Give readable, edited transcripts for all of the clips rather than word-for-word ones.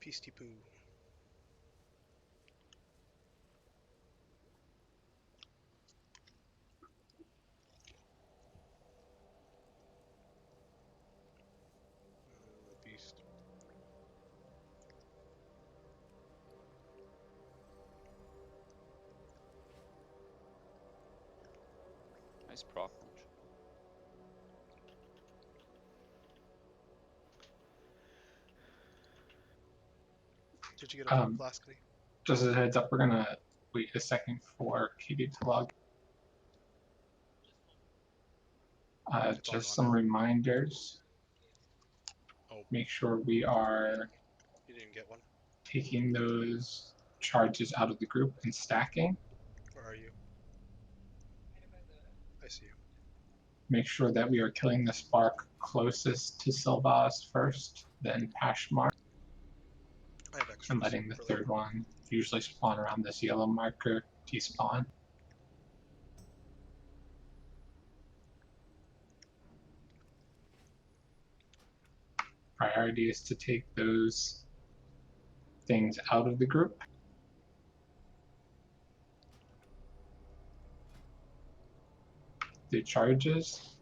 Feasty poo. Beast. Nice proc launch. Did you get a Flasky? Just as a heads up, we're gonna wait a second for Katie to log. Just some reminders. Oh. Make sure we are You didn't get one? taking those charges out of the group and stacking. Where are you? I see you. Make sure that we are killing the spark closest to Sylvas first, then Pashmar. I have extras. And letting the third one usually spawn around this yellow marker despawn. Priority is to take those things out of the group. The charges.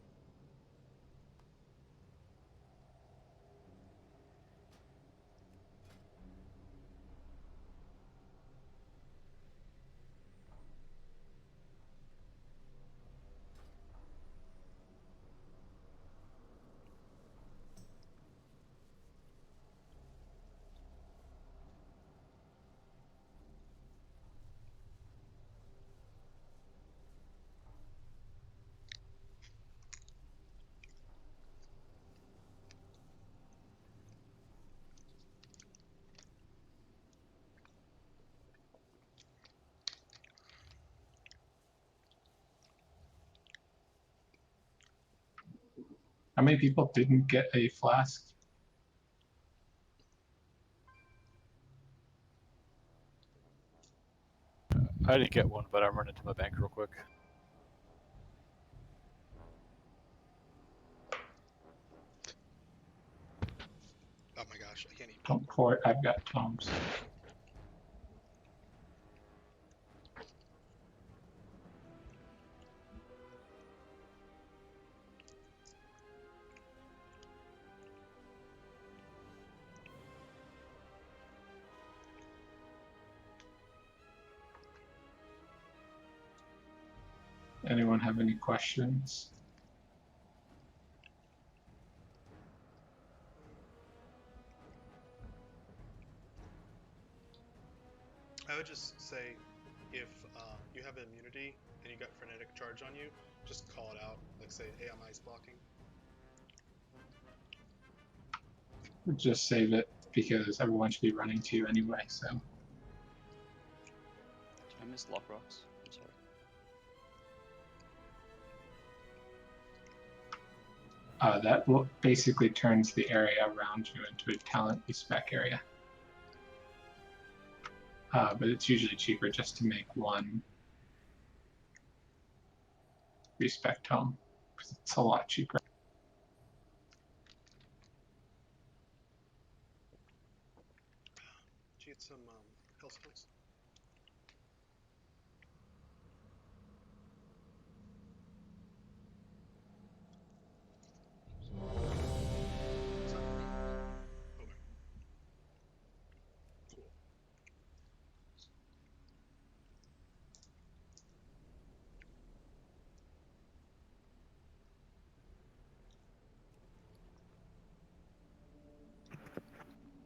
How many people didn't get a flask? I didn't get one, but I'm running to my bank real quick. Oh my gosh, I can't eat Don't popcorn. pour it, I've got Tom's. Anyone have any questions? I would just say, if you have immunity and you got frenetic charge on you, just call it out. Like say, hey, I'm ice blocking. Just save it because everyone should be running to you anyway, so. Did I miss lock rocks? I'm sorry. That basically turns the area around you into a talent respec area. But it's usually cheaper just to make one respect home, because it's a lot cheaper. Did you get some health spells?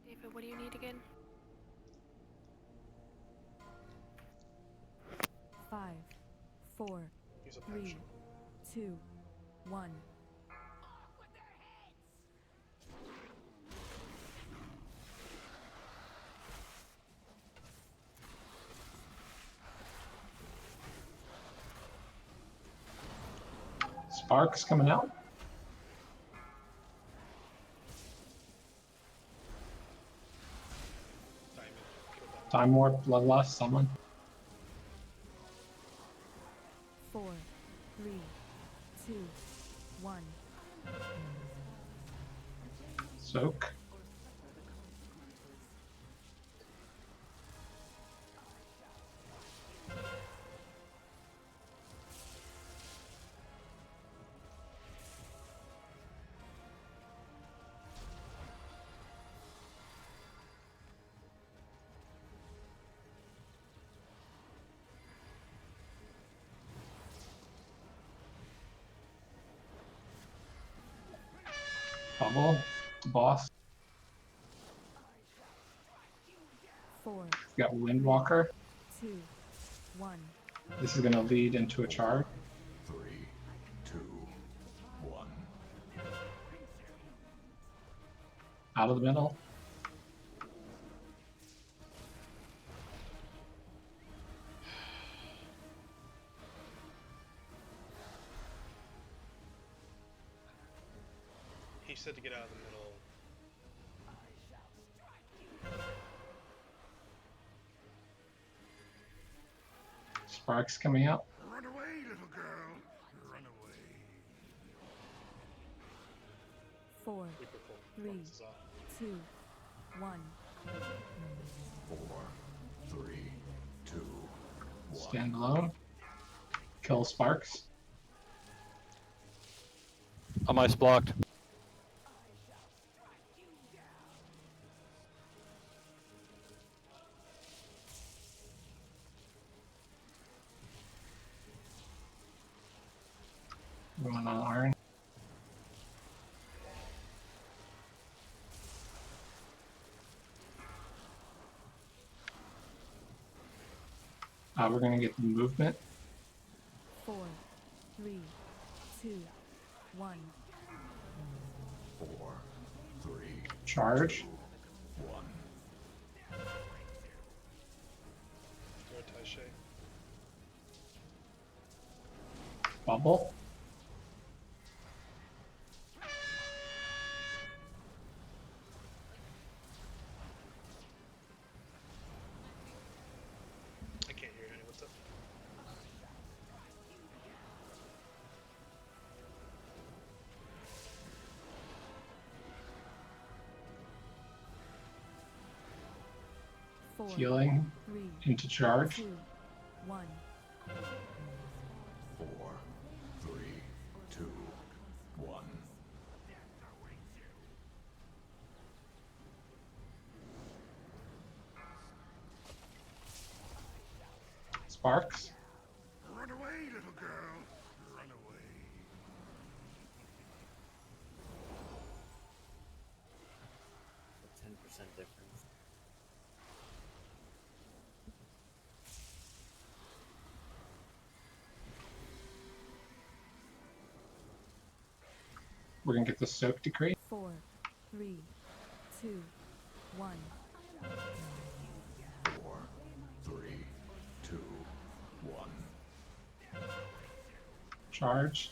David, what do you need again? 5, 4, 3, 2, 1. Sparks coming out. Time Warp, Bloodlust, someone. 4, 3, 2, 1. Soak. Bubble, boss. 4, We got Windwalker. 2, 1. This is gonna lead into a charge. 3, 2, 1. Out of the middle. He said to get out of the middle. Sparks coming out. Run away, little girl. Run away. 4, We perform. 3, Performance is off. 2, 1. 4, 3, 2, 1. Stand alone. Kill Sparks. I'm ice blocked. Going on iron. We're gonna get the movement. 4, 3, 2, 1. 4, 3, Charge. 1. Go Taishe. Bubble. I can't hear any. What's up? Four, Healing 3, into charge. 2, 1. 4, 3, 2, 1. Sparks. Run away, little girl. Run away. A 10% difference. We're gonna get the soak decree. 4, 3, 2, 1. 4, 3, 2, 1. Charge.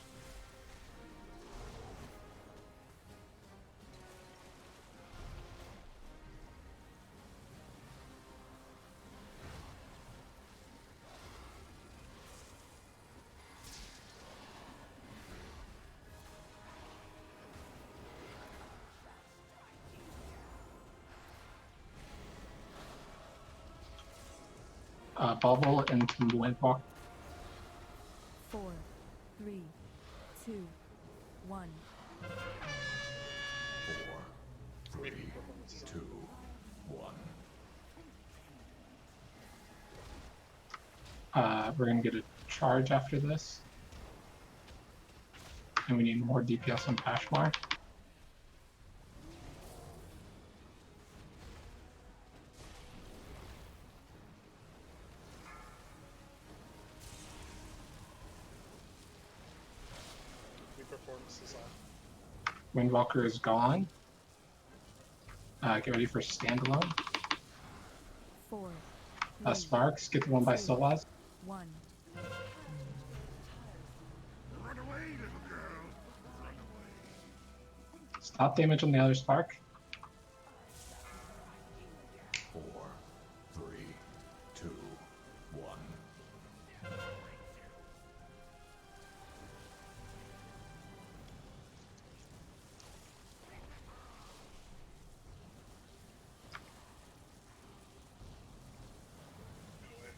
Bubble into Windwalk. 4, 3, 2, 1. 4, 3, Performance is 2, 1. We're gonna get a charge after this. And we need more DPS on Pashmar. We performance is off. Windwalker is gone. Get ready for standalone. 4, 3, Sparks, get the one by Solaz. 1. Run away, little girl. Run away. Stop damage on the other Spark. 4, 3, 2, 1. Go away.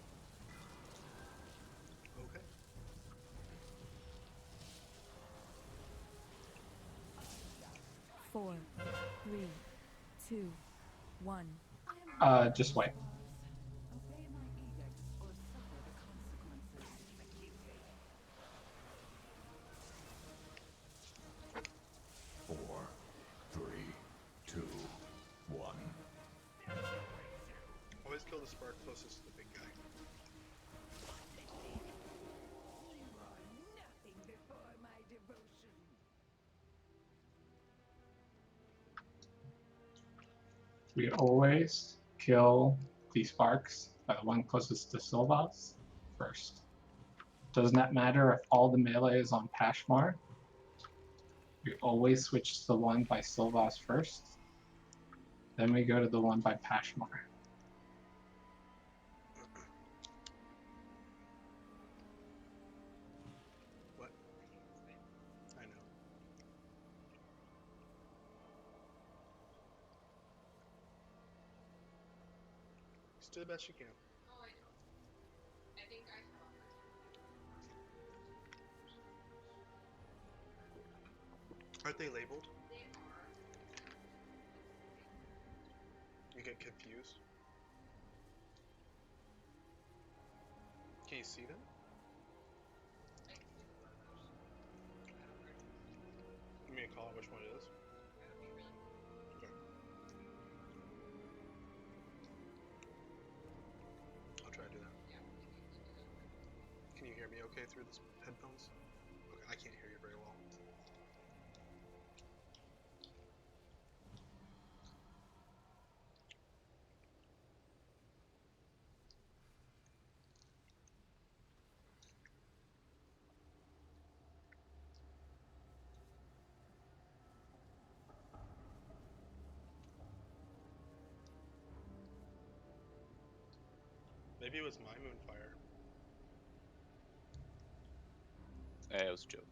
Okay. 4, 3, 2, 1. Just wait. spark closest to the big guy. We always kill the sparks by the one closest to Sylvas first. Does not matter if all the melee is on Pashmar. We always switch to the one by Sylvas first. Then we go to the one by Pashmar. What? I know. Just do the best you can. Aren't they labeled? You get confused. Can you see them? Give me a call on which one it is. Okay. I'll try to do that. Can you hear me okay through the headphones? Okay, I can't hear you very well. Maybe it was my Moonfire. Hey, it was a joke.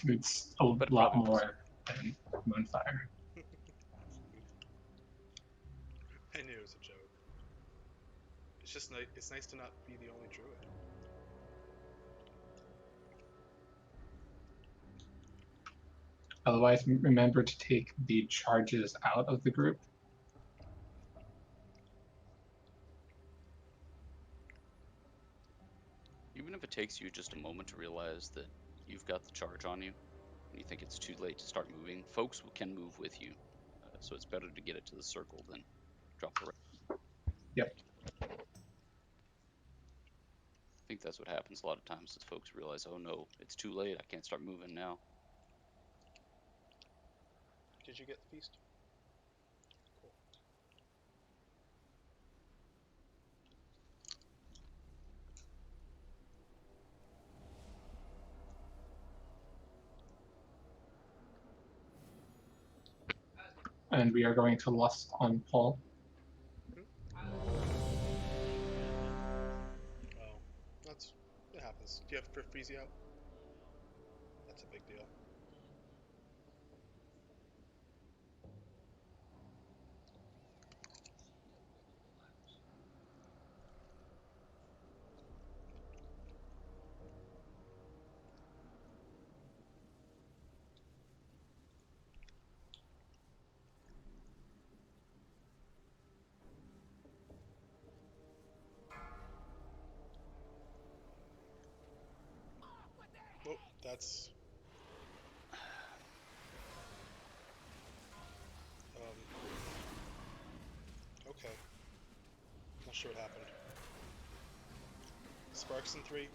It's a But lot probably was. more than Moonfire. I knew it was a joke. It's just nice. It's nice to not be the only druid. Otherwise, remember to take the charges out of the group. Even if it takes you just a moment to realize that you've got the charge on you, and you think it's too late to start moving, folks can move with you. So it's better to get it to the circle than drop the rest. Yep. I think that's what happens a lot of times is folks realize, oh no, it's too late, I can't start moving now. Did you get the feast? Cool. And we are going to Lust on Paul. Oh, it happens. Do you have Freezy out? That's a big deal. Oh, that's. Okay. Not sure what happened. Sparks in 3.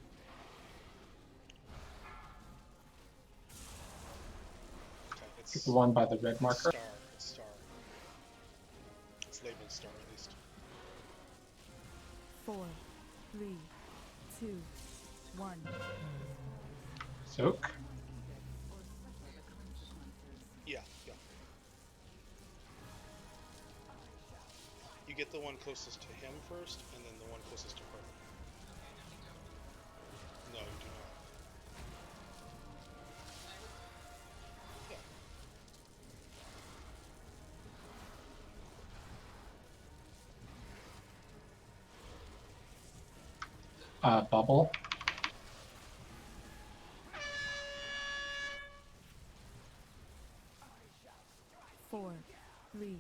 Okay, it's The one by the red marker. star. It's star. It's labeled star at least. 4, 3, 2, 1. Soak. Yeah. You get the one closest to him first, and then the one closest to her. No, you do not. Yeah. Bubble. Four, 3,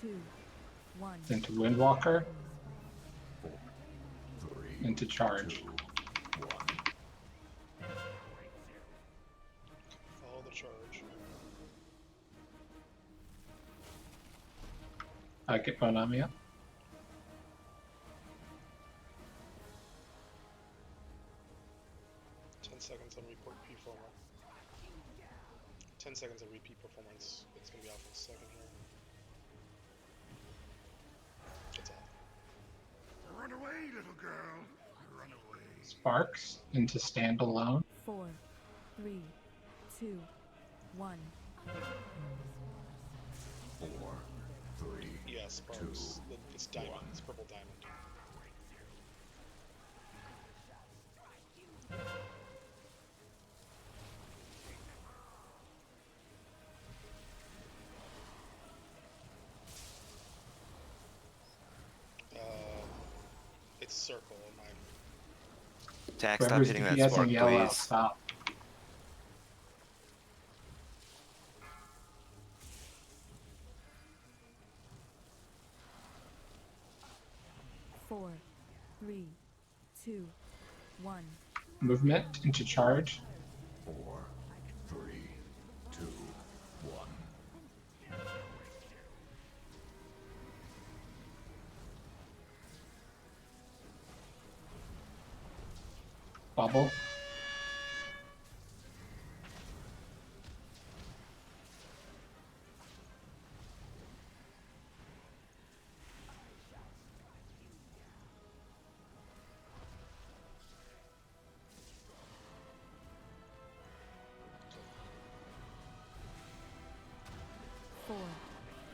2, 1. Into Windwalker. Into Charge. Follow the charge. Get Bonamia. Hold on, it's gonna be off in a second here. It's off. Run away, little girl. Run away. Sparks into standalone. 4, 3, 2, 1. Yeah, sparks. It's diamond. It's purple diamond. It's circle. Jack, stop Whoever's hitting that DPSing spark, yellow, please. stop. Four, 3, 2, 1. Movement into charge. Bubble. Four,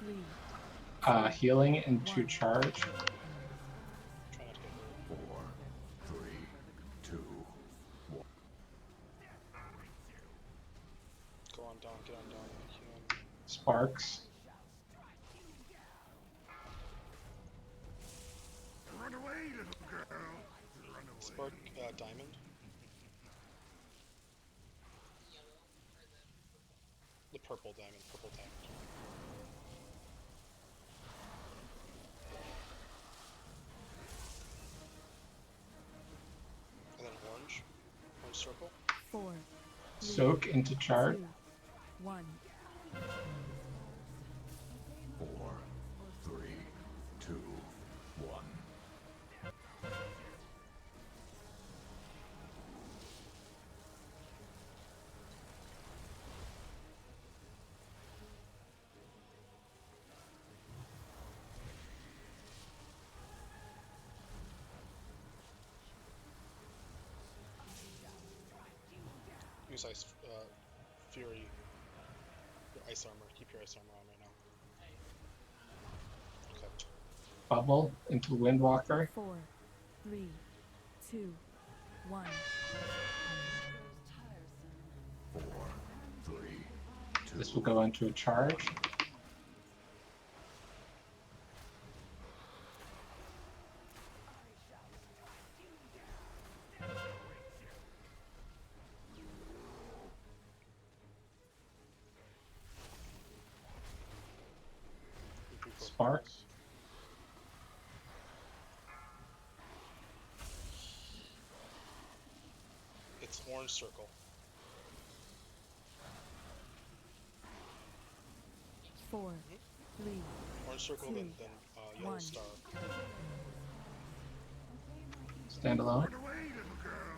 3, Healing into charge. Try not to get hurt. Go on down, get on down if you can. Sparks. Run away, little girl. Run away. Spark, diamond. The purple diamond, purple diamond. And then orange. Orange circle. 4, Soak into charge. 2, 1. Use ice, fury. Your ice armor. Keep your ice armor on right now. Okay. Bubble into Windwalker. 4, 3, 2, 1. This will go into a charge. Sparks. It's orange circle. 4, 3, Orange circle, Two, then yellow one. star. Standalone. Run away, little girl.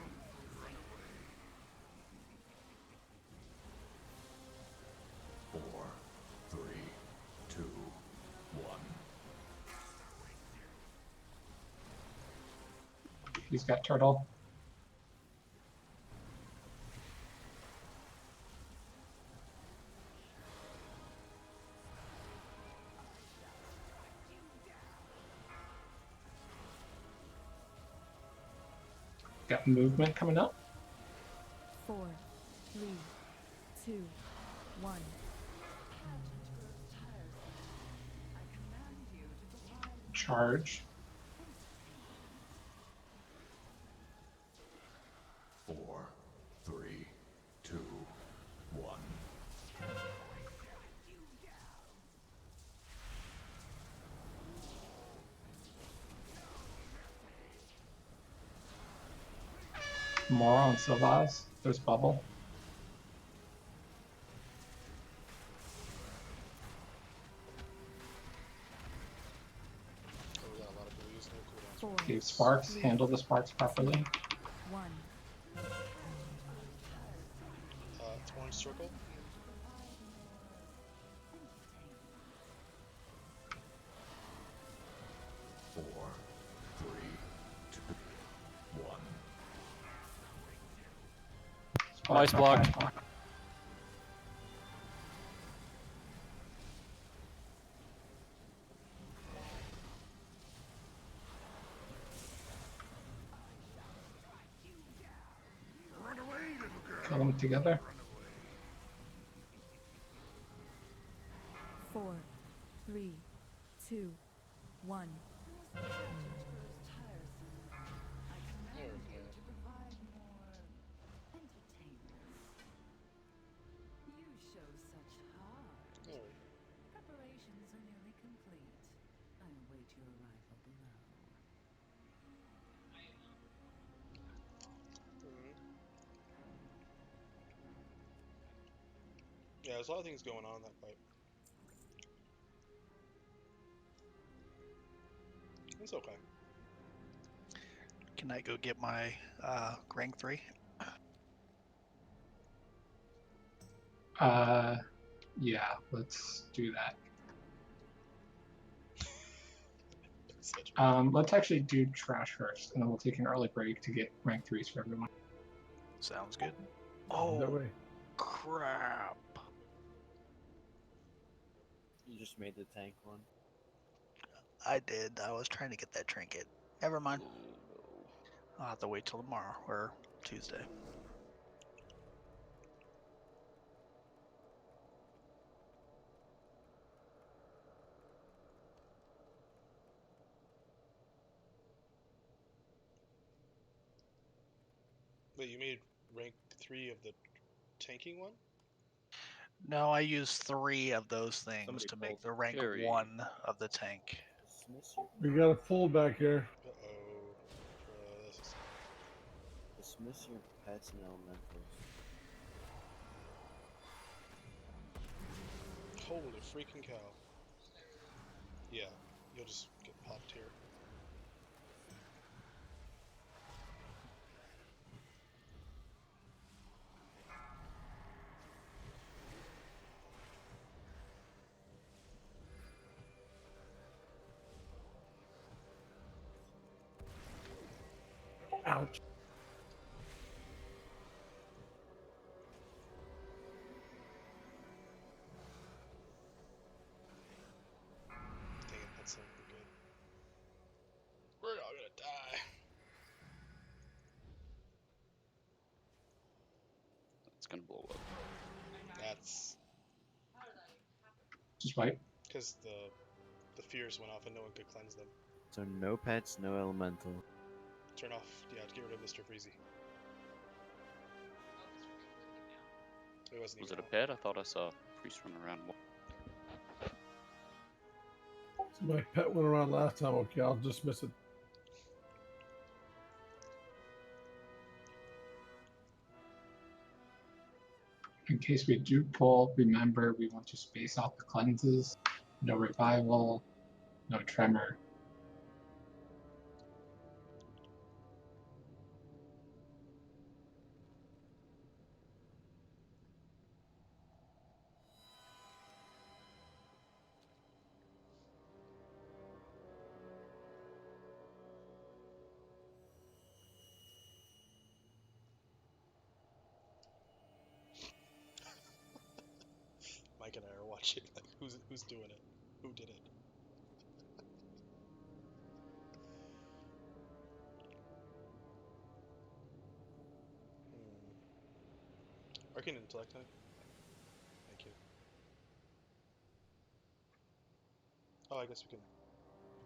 Run away. He's got turtle. Got movement coming up. 4, 3, 2, 1. Charge. More on Sylvaz. There's bubble. Oh, we got a lot of blues, no cooldowns. 4, Okay, sparks. Handle the sparks properly. 1. It's orange circle. sparks Ice on blocked. Pashmar. Run away, little girl. Kill them together. Run away. 4, 3, 2, 1. Preparations are nearly complete. I await your arrival below. Yeah, there's a lot of things going on in that fight. It's okay. Can I go get my rank 3? Yeah, let's do that. Such Let's actually do trash first, and then we'll take an early break to get rank 3s for everyone. Sounds good. That Oh, way. crap. You just made the tank one. I did. I was trying to get that trinket. Never mind. I'll have to wait till tomorrow or Tuesday. Wait, you made rank 3 of the tanking one? No, I used 3 of those things Somebody to make called the rank Jerry. 1 of the tank. Dismiss your, We got a full back here. Uh-oh. This is... dismiss your pets and elementals. Holy freaking cow. Yeah, you'll just get popped here. Ouch. Dang it, that's not good. We're all gonna die. It's gonna blow up. That's Just wait. because the fears went off and no one could cleanse them. So no pets, no elemental. Turn off, yeah, get rid of Mr. Freezy. It wasn't Was it even a pet? I thought I saw a priest running around. So my pet went around last time. Okay, I'll dismiss it. In case we do pull, remember we want to space out the cleanses. No revival, no tremor. Mike and I are watching, like, who's doing it? Who did it? Arcane Intellect, honey? Thank you. Oh, I guess we can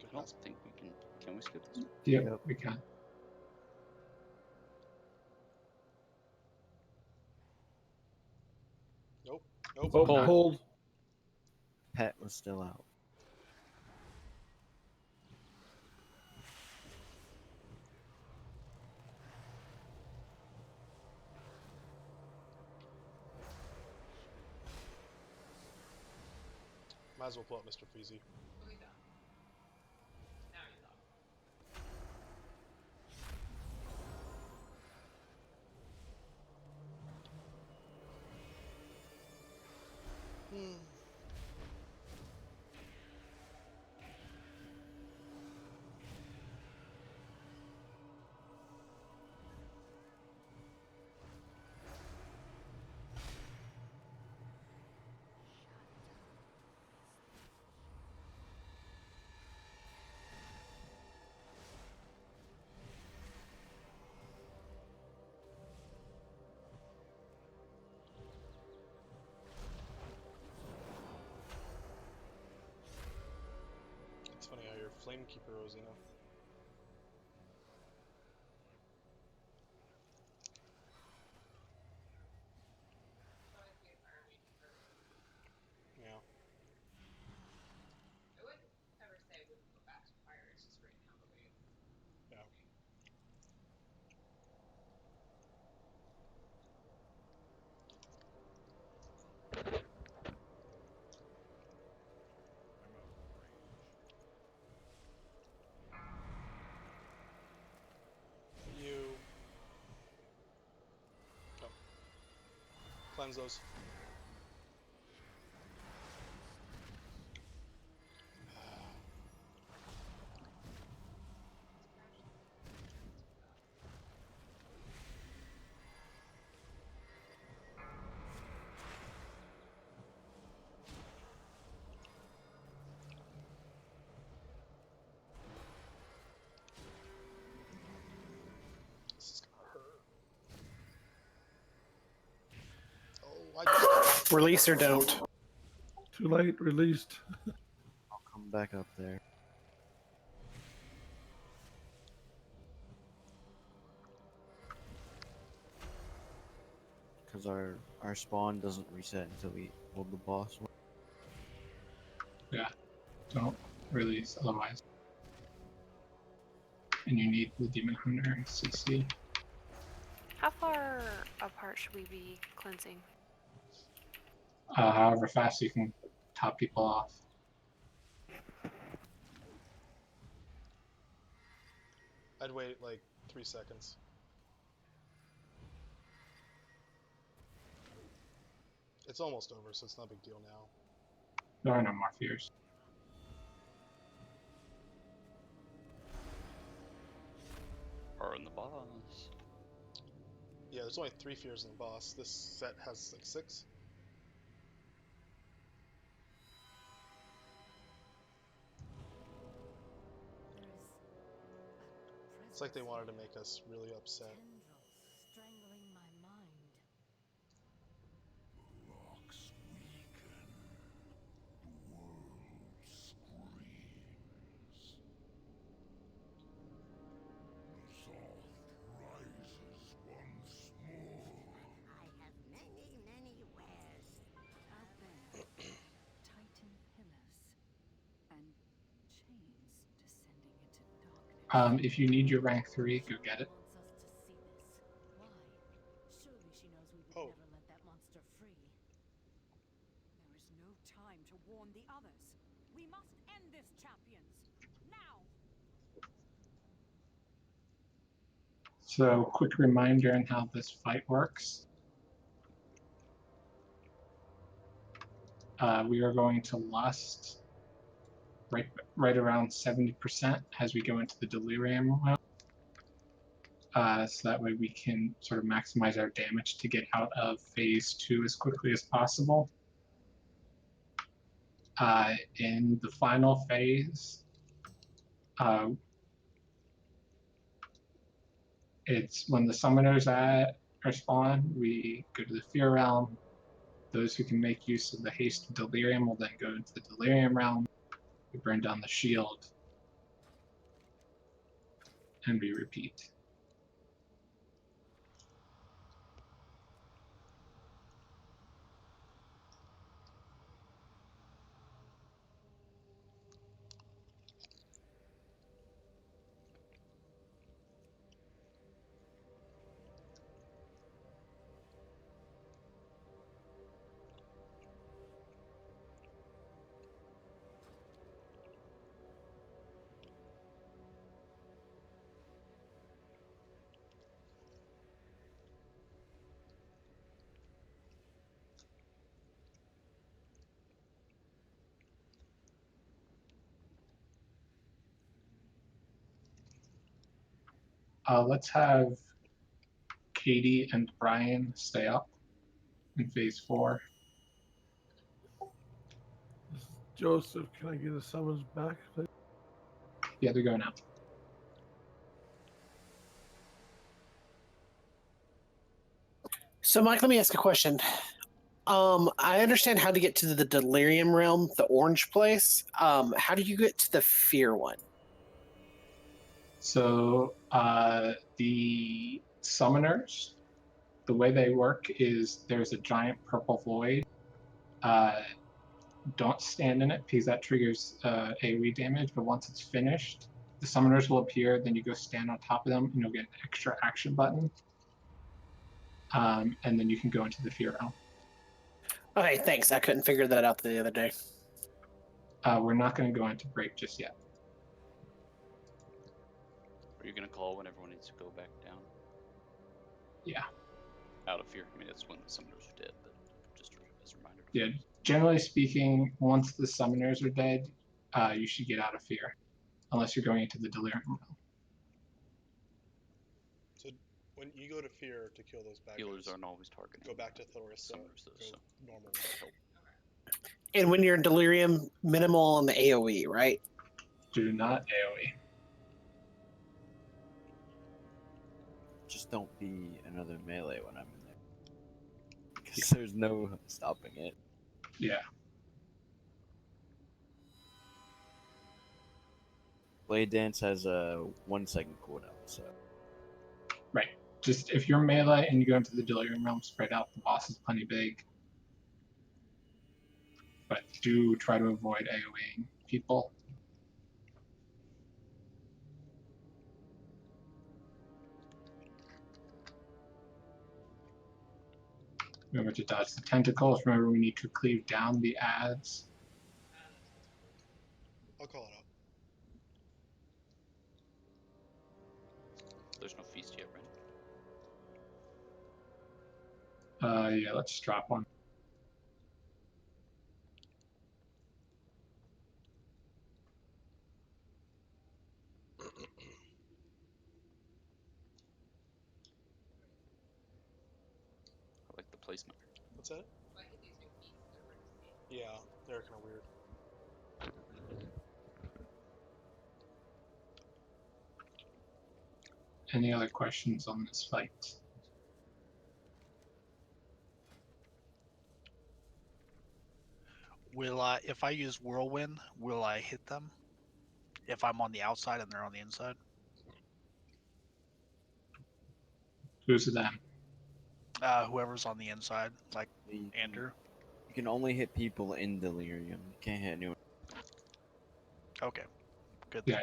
I don't pass. think we can. Can we skip this? Yep, Yep. we can. Nope. Oh, Pull. pulled. Pet was still out. Might as well pull out Mr. Freezy. Flamekeeper Rosina. Yeah. Yeah. You. Oh. Cleanse those. This is gonna hurt. Oh, I just. Release or don't. Too late, released. I'll come back up there. Because our spawn doesn't reset until we hold the boss. Yeah, don't release otherwise. And you need the Demon Hunter CC. How far apart should we be cleansing? However fast you can top people off. I'd wait like 3 seconds. It's almost over, so it's not a big deal now. There are no more fears. Or in the boss. Yeah, there's only 3 fears in the boss. This set has like 6. It's like they wanted to make us really upset. Strangling my mind. Locks weaken. The world screams. The salt rises once more. I have many wares. Out there, Titan pillars and chains descending into darkness. If you need your rank 3, go get it. Surely she knows we would Oh. never let that monster free. There is no time to warn the others. We must end this, champions. Now! So, quick reminder on how this fight works. We are going to lust right around 70% as we go into the delirium round. So that way we can sort of maximize our damage to get out of phase 2 as quickly as possible. In the final phase, it's when the summoners at our spawn, we go to the fear realm. Those who can make use of the haste delirium will then go into the delirium realm. We burn down the shield, and we repeat. Let's have Katie and Brian stay up in phase 4. Joseph, can I get a summons back, please? Yeah, they're going out. So, Mike, let me ask a question. I understand how to get to the Delirium Realm, the orange place. How do you get to the Fear one? So the summoners, the way they work is there's a giant purple void. Don't stand in it because that triggers AoE damage, but once it's finished, the summoners will appear, then you go stand on top of them and you'll get an extra action button. And then you can go into the Fear Realm. Okay, thanks. I couldn't figure that out the other day. We're not going to go into break just yet. Are you gonna call when everyone needs to go back down? Yeah. Out of fear. I mean, that's when the summoners are dead, but just as a reminder. Yeah. Generally speaking, once the summoners are dead, you should get out of fear, unless you're going into the Delirium Realm. So when you go to fear to kill those bad Healers guys, aren't always targeting. go back to Thorus, summoners, though, go so normal. help. And when you're in delirium, minimal on the AoE, right? Do not AoE. Just don't be another melee when I'm in there. Because there's no stopping it. Yeah. Blade Dance has a 1 second cooldown, so. Right. Just if you're melee and you go into the Delirium Realm, spread out. The boss is plenty big. But do try to avoid AoEing people. Remember to dodge the tentacles. Remember we need to cleave down the ads. I'll call it out. There's no feast yet, right? Yeah, let's drop one. I like the placement. What's that? Yeah, they're kind of weird. Any other questions on this fight? Will I, if I use Whirlwind, will I hit them? If I'm on the outside and they're on the inside? Who's them? Whoever's on the inside, like Andrew. You can only hit people in delirium. You can't hit anyone. Okay, good. Yeah,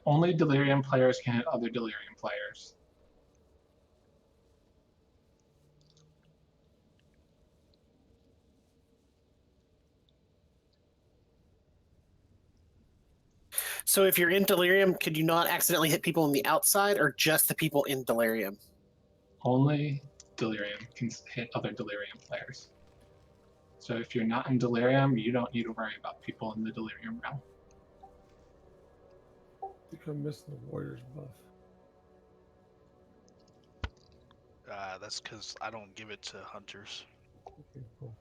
only Delirium players can hit other Delirium players. So if you're in delirium, could you not accidentally hit people on the outside, or just the people in delirium? Only Delirium can hit other Delirium players. So if you're not in Delirium, you don't need to worry about people in the Delirium realm. I think I'm missing the Warriors buff. That's because I don't give it to hunters. Okay, cool.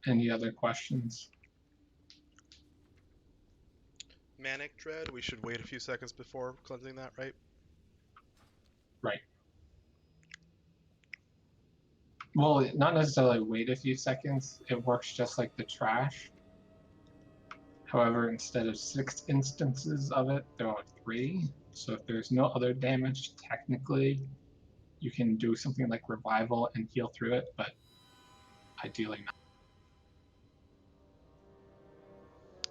Any other questions? Manic Dread, we should wait a few seconds before cleansing that, right? Right. Well, not necessarily wait a few seconds. It works just like the trash. However, instead of 6 instances of it, there are 3. So if there's no other damage, technically, you can do something like Revival and heal through it, but ideally not.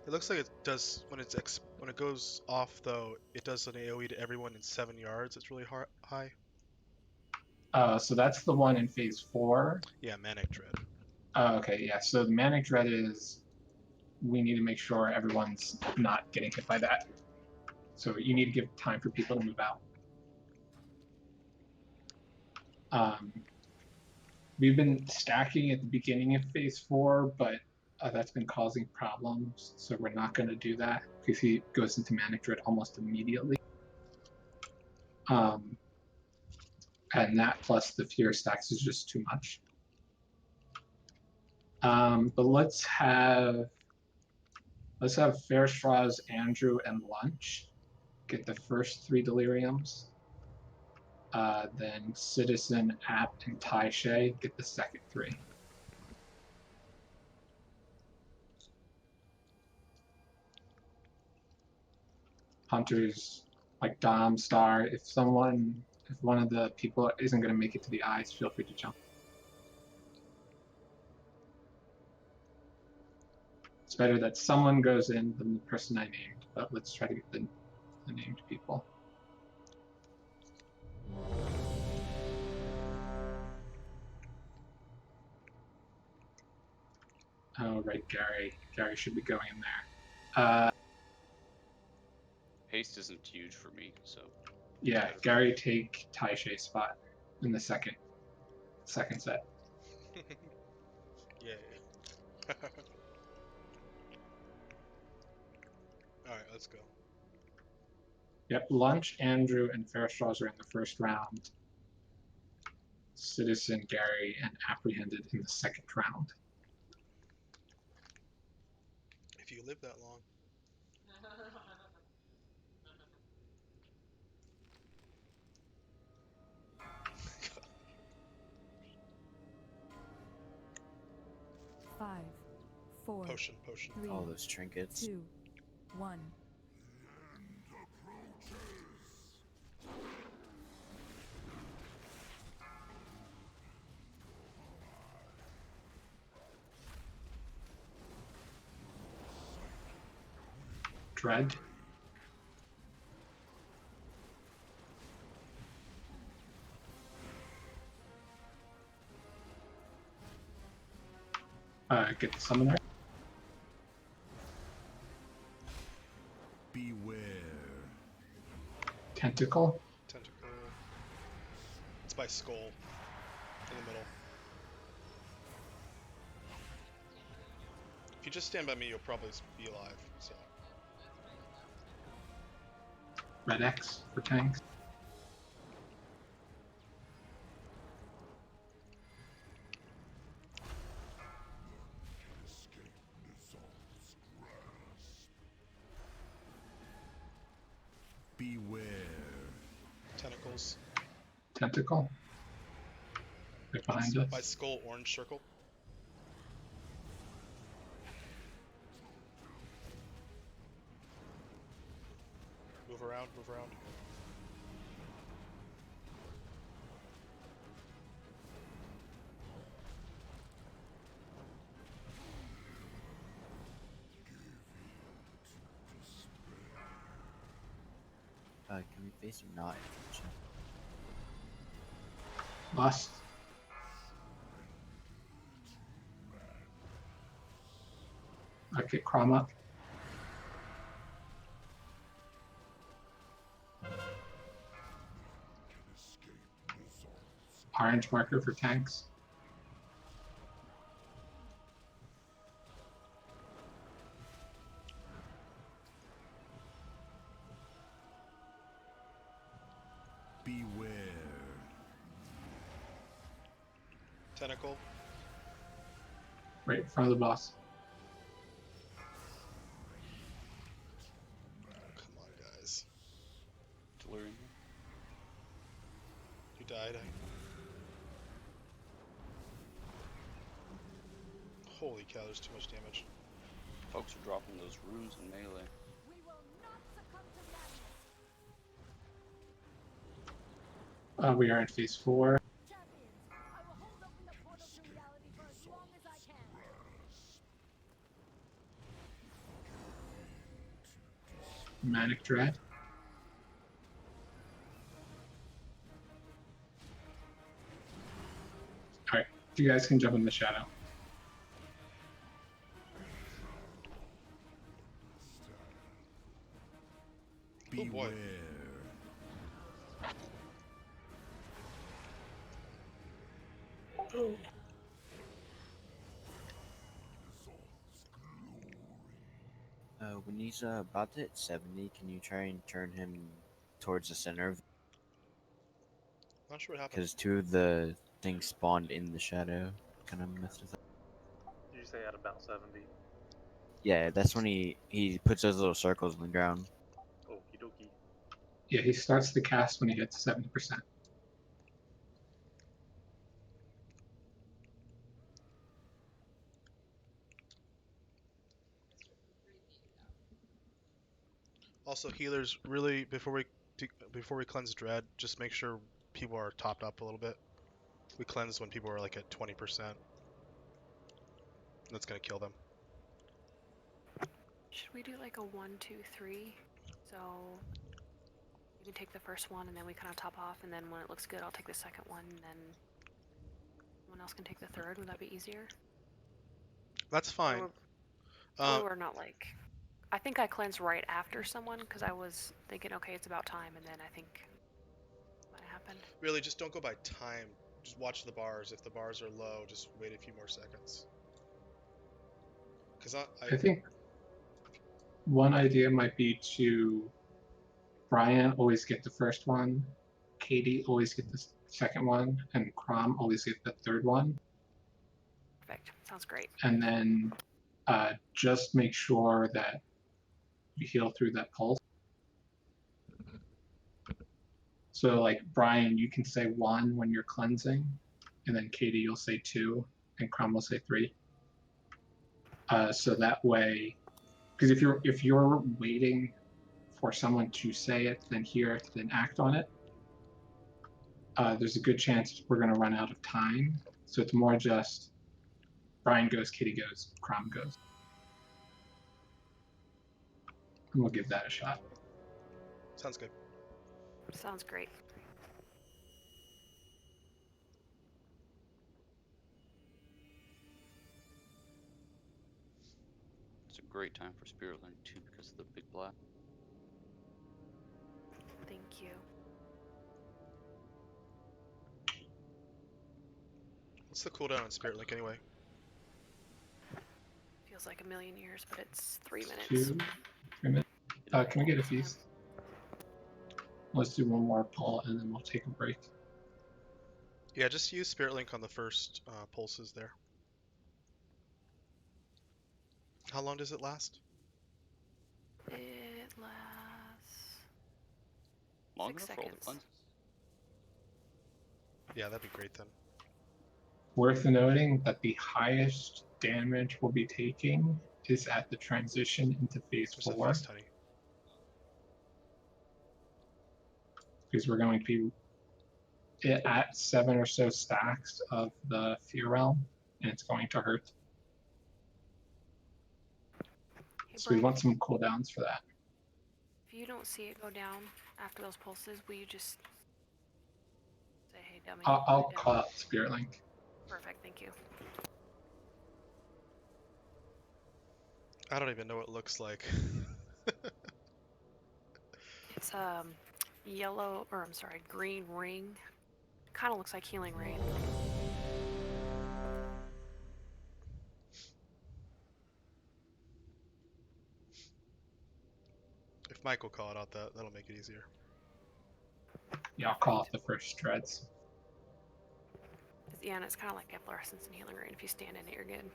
It looks like it does when it goes off though. It does an AOE to everyone in 7 yards. It's really high. So that's the one in phase 4. Yeah, Manic Dread. Okay, yeah. So the Manic Dread is we need to make sure everyone's not getting hit by that. So you need to give time for people to move out. We've been stacking at the beginning of phase 4, but that's been causing problems, so we're not going to do that because he goes into Manic Dread almost immediately. And that plus the fear stacks is just too much. But let's have Fairstraw's Andrew and Lunch get the first 3 deliriums. Then Citizen, App, and Taishe get the second 3. hunters like Dom, Star. If one of the people isn't going to make it to the eyes, feel free to jump. It's better that someone goes in than the person I named, but let's try to get the named people. Oh, right, Gary. Gary should be going in there. Haste isn't huge for me, so. Yeah, Gary, take Taisha's spot in the second set. Yeah. Alright, let's go. Yep, Lunch, Andrew, and Fairstraws are in the first round. Citizen, Gary, and Apprehended in the second round. If you live that long. Five, four, Potion. three, All those trinkets. 2, 1. Dread. Get the summoner. Beware. Tentacle. Tentacle. It's by Skull. In the middle. If you just stand by me, you'll probably be alive, so. Red X for tanks. Beware. Tentacles. Tentacle. Right behind us. By Skull, orange circle. Move around. Can we face him not? Lust. Okay, Crom up. Orange marker for tanks. Beware. Tentacle. Right in front of the boss. Come on, guys. Delirium. You died. Holy cow, there's too much damage. Folks are dropping those runes in melee. We will not succumb to madness. We are in phase 4. Champions, I will hold open the portal to reality for as long as I can. Manic Dread. Alright, you guys can jump in the shadow. Oh boy. When he's about to hit 70, can you try and turn him towards the center of? Not sure what happened. Because 2 of the things spawned in the shadow. Kind of messed with it. Did you say at about 70? Yeah, that's when he puts those little circles in the ground. Okie dokie. Yeah, he starts the cast when he hits 70%. Also, healers, really, before we cleanse Dread, just make sure people are topped up a little bit. We cleanse when people are like at 20%. That's gonna kill them. Should we do like a 1, 2, 3? So you can take the first one, and then we kind of top off, and then when it looks good, I'll take the second one, and then someone else can take the third. Would that be easier? That's fine. Or not like. I think I cleansed right after someone because I was thinking, okay, it's about time, and then I think what happened. Really, just don't go by time. Just watch the bars. If the bars are low, just wait a few more seconds. Because I think one idea might be to Brian always get the first one, Katie always get the second one, and Crom always get the third one. Perfect. Sounds great. And then just make sure that you heal through that pulse. So like Brian, you can say 1 when you're cleansing, and then Katie, you'll say 2, and Crom will say 3. So that way, because if you're waiting for someone to say it, then hear it, then act on it, there's a good chance we're going to run out of time. So it's more just Brian goes, Katie goes, Crom goes. And we'll give that a shot. sounds good. Sounds great. It's a great time for Spirit Learning too because of the big blast. Thank you. What's the cooldown on Spirit Link anyway? Feels like a million years, but it's 3 minutes. 2, 3 minutes. Can we get a feast? Let's do one more pull and then we'll take a break. Yeah, just use Spirit Link on the first pulses there. How long does it last? It lasts Longer 6 for all the seconds. cleanses. Yeah, that'd be great then. Worth noting that the highest damage we'll be taking is at the transition into phase There's that 4. fast honey. Because we're going to be at 7 or so stacks of the Fear Realm, and it's going to hurt. Hey, So we Brian, want some cooldowns for that. if you don't see it go down after those pulses, will you just say, hey, dummy? I'll dummy. call out Spirit Link. Perfect, thank you. I don't even know what it looks like. It's yellow, or I'm sorry, green ring. Kind of looks like Healing Rain. If Mike will call it out, that'll make it easier. Yeah, I'll call out the first dreads. Yeah, and it's kind of like Efflorescence and Healing Rain. If you stand in it, you're good.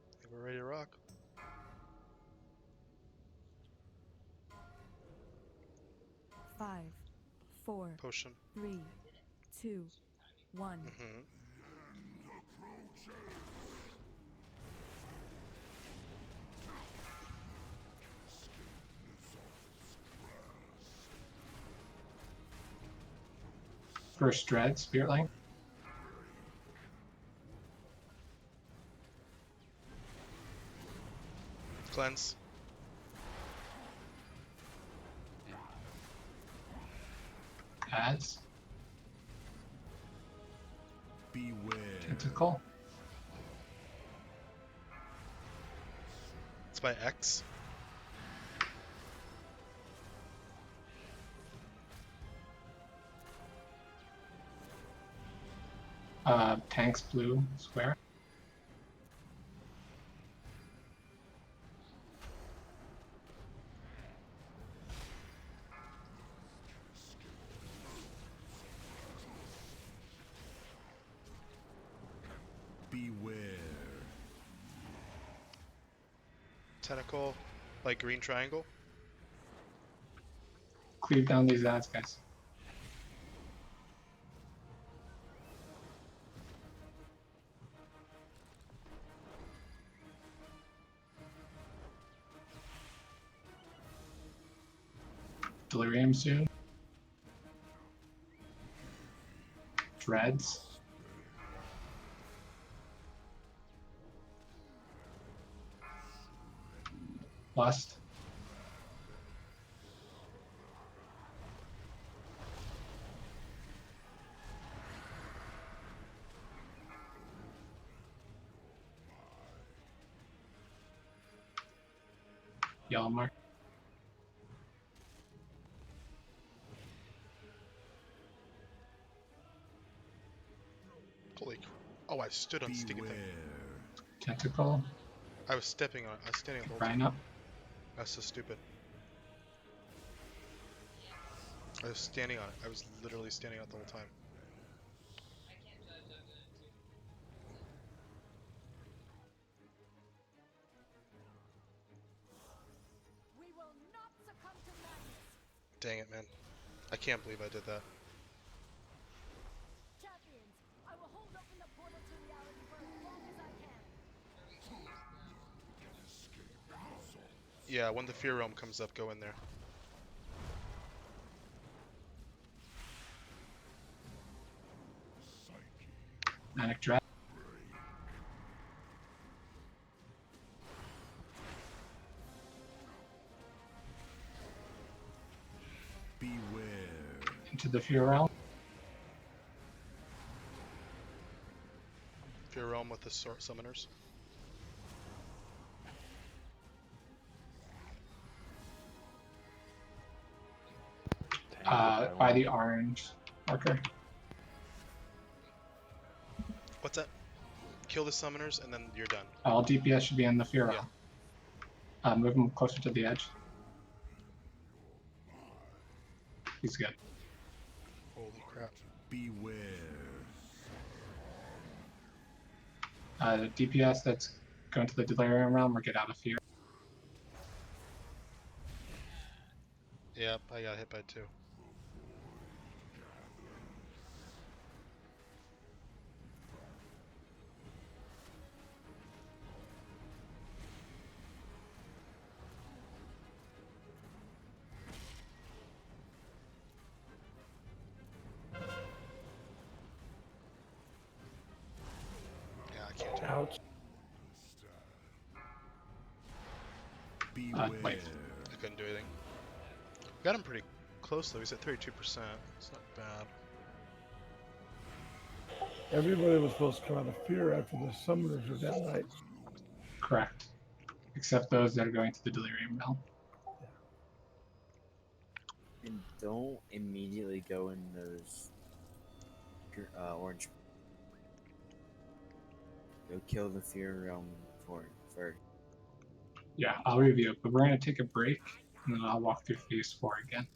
I think we're ready to rock. Five, 4, Potion. 3, 2, 1. Mm-hmm. First dread, Spirit Link. Cleanse. As Beware. Tentacle. It's by X. Tanks blue square. Beware. Tentacle by green triangle. Cleave down these ads, guys. delirium soon. Dreads. Lust. Yellow mark. Holy. Oh, I stood on the sticky thing. Tentacle. I was stepping on it. I was standing on the whole Rhino. time. That's so stupid. I was standing on it. I was literally standing on it the whole time. We will not succumb to madness. Dang it, man. I can't believe I did that. Champions, I will hold open the portal to reality for as long as I can. Yeah, when the Fear Realm comes up, go in there. Manic Dread. Beware. Into the Fear Realm. Fear Realm with the summoners. By the orange marker. What's that? Kill the summoners and then you're done. All DPS should be in the Fear Realm. Move him closer to the edge. He's good. Holy crap. Beware. The DPS that's going to the Delirium Realm or get out of Fear. Yep, I got hit by 2. Yeah, I can't do it. Ouch. Beware. Wait. I couldn't do anything. Got him pretty close though. He's at 32%. It's not bad. Everybody was supposed to come out of fear after the summoners were down, right? Correct. Except those that are going to the Delirium Realm. And don't immediately go in those orange. Go kill the Fear Realm first. Yeah, I'll review it, but we're going to take a break and then I'll walk through phase 4 again.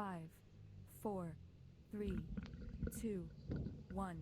5, 4, 3, 2, 1.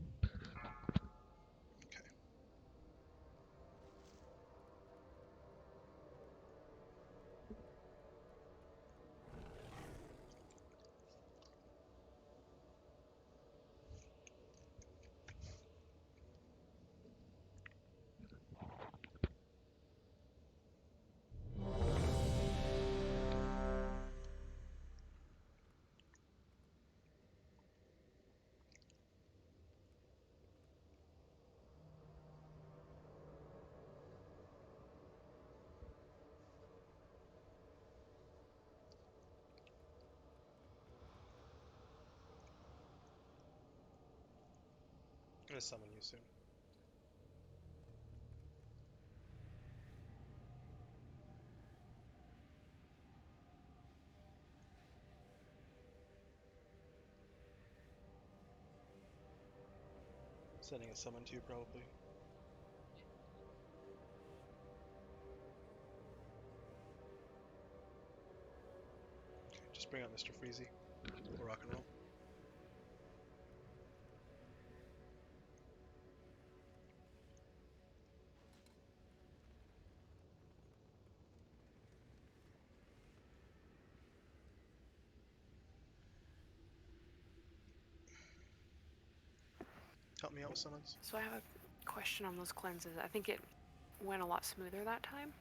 I'm gonna summon you soon. Sending a summon to you probably. Okay, just bring out Mr. Freezy. We'll rock and roll. Help me out with summons. So I have a question on those cleanses. I think it went a lot smoother that time.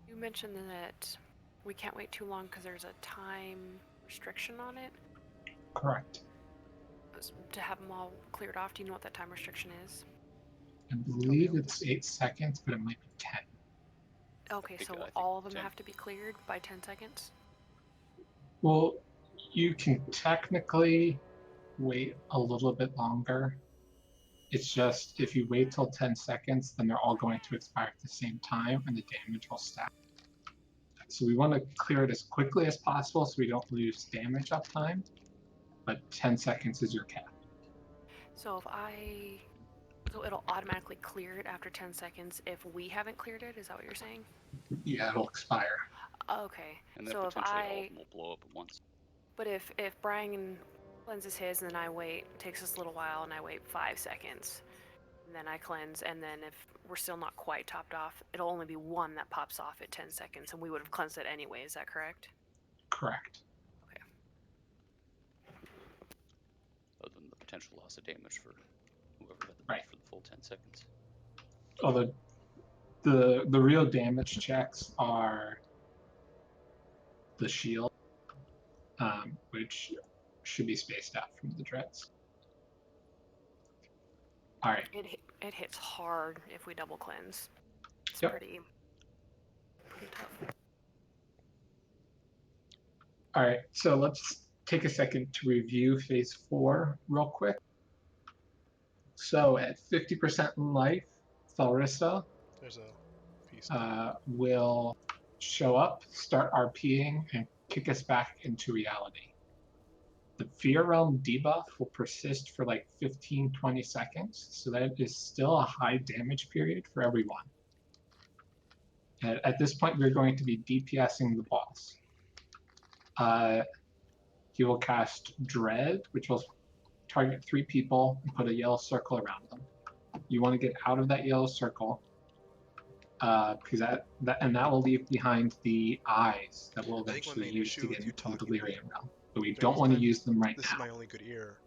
You mentioned that we can't wait too long because there's a time restriction on it. Correct. To have them all cleared off, do you know what that time restriction is? I believe it's 8 seconds, but it might be 10. Okay, I think so all of them 10. have to be cleared by 10 seconds? Well, you can technically wait a little bit longer. It's just if you wait till 10 seconds, then they're all going to expire at the same time and the damage will stack. So we want to clear it as quickly as possible so we don't lose damage uptime, but 10 seconds is your cap. So so it'll automatically clear it after 10 seconds if we haven't cleared it, is that what you're saying? Yeah, it'll expire. Okay, And then so if potentially all of them will blow up at once. But if Brian cleanses his and then I wait, it takes us a little while and I wait 5 seconds, and then I cleanse, and then if we're still not quite topped off, it'll only be one that pops off at 10 seconds, and we would have cleansed it anyway, is that correct? Correct. Okay. Other than the potential loss of damage for whoever got the Right. for the full 10 seconds. Although the real damage checks are the shield, which should be spaced out from the dreads. All right. It hits hard if we double cleanse. It's Yep. pretty tough. All right, so let's take a second to review phase 4 real quick. So at 50% in life, Thalrissa There's a piece. will show up, start RPing, and kick us back into reality. The Fear Realm debuff will persist for like 15-20 seconds, so that is still a high damage period for everyone. And at this point, we're going to be DPSing the boss. He will cast Dread, which will target 3 people and put a yellow circle around them. You want to get out of that yellow circle, because that will leave behind the eyes that we'll I think my eventually main use issue to with get you into the talking Delirium Realm. But we during don't this want to time, use them right This now. is my only good ear,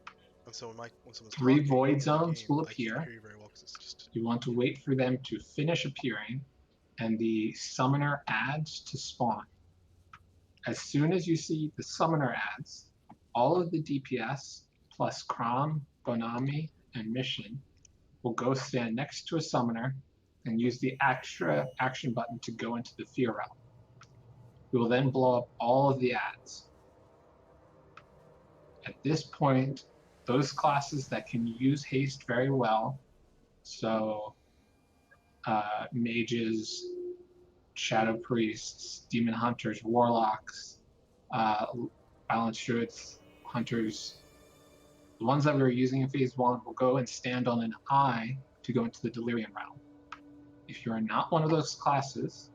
and so when someone's 3 talking void in the zones game, will I can't appear. hear you very well 'cause it's just You want to wait for them to finish appearing, and the summoner adds to spawn. As soon as you see the summoner adds, all of the DPS plus Krom, Gonami, and Mission will go stand next to a summoner and use the extra action button to go into the Fear Realm. We will then blow up all of the ads. At this point, those classes that can use haste very well, so mages, shadow priests, demon hunters, warlocks, balanced druids, hunters, the ones that we were using in phase 1 will go and stand on an eye to go into the Delirium Realm. If you are not one of those classes,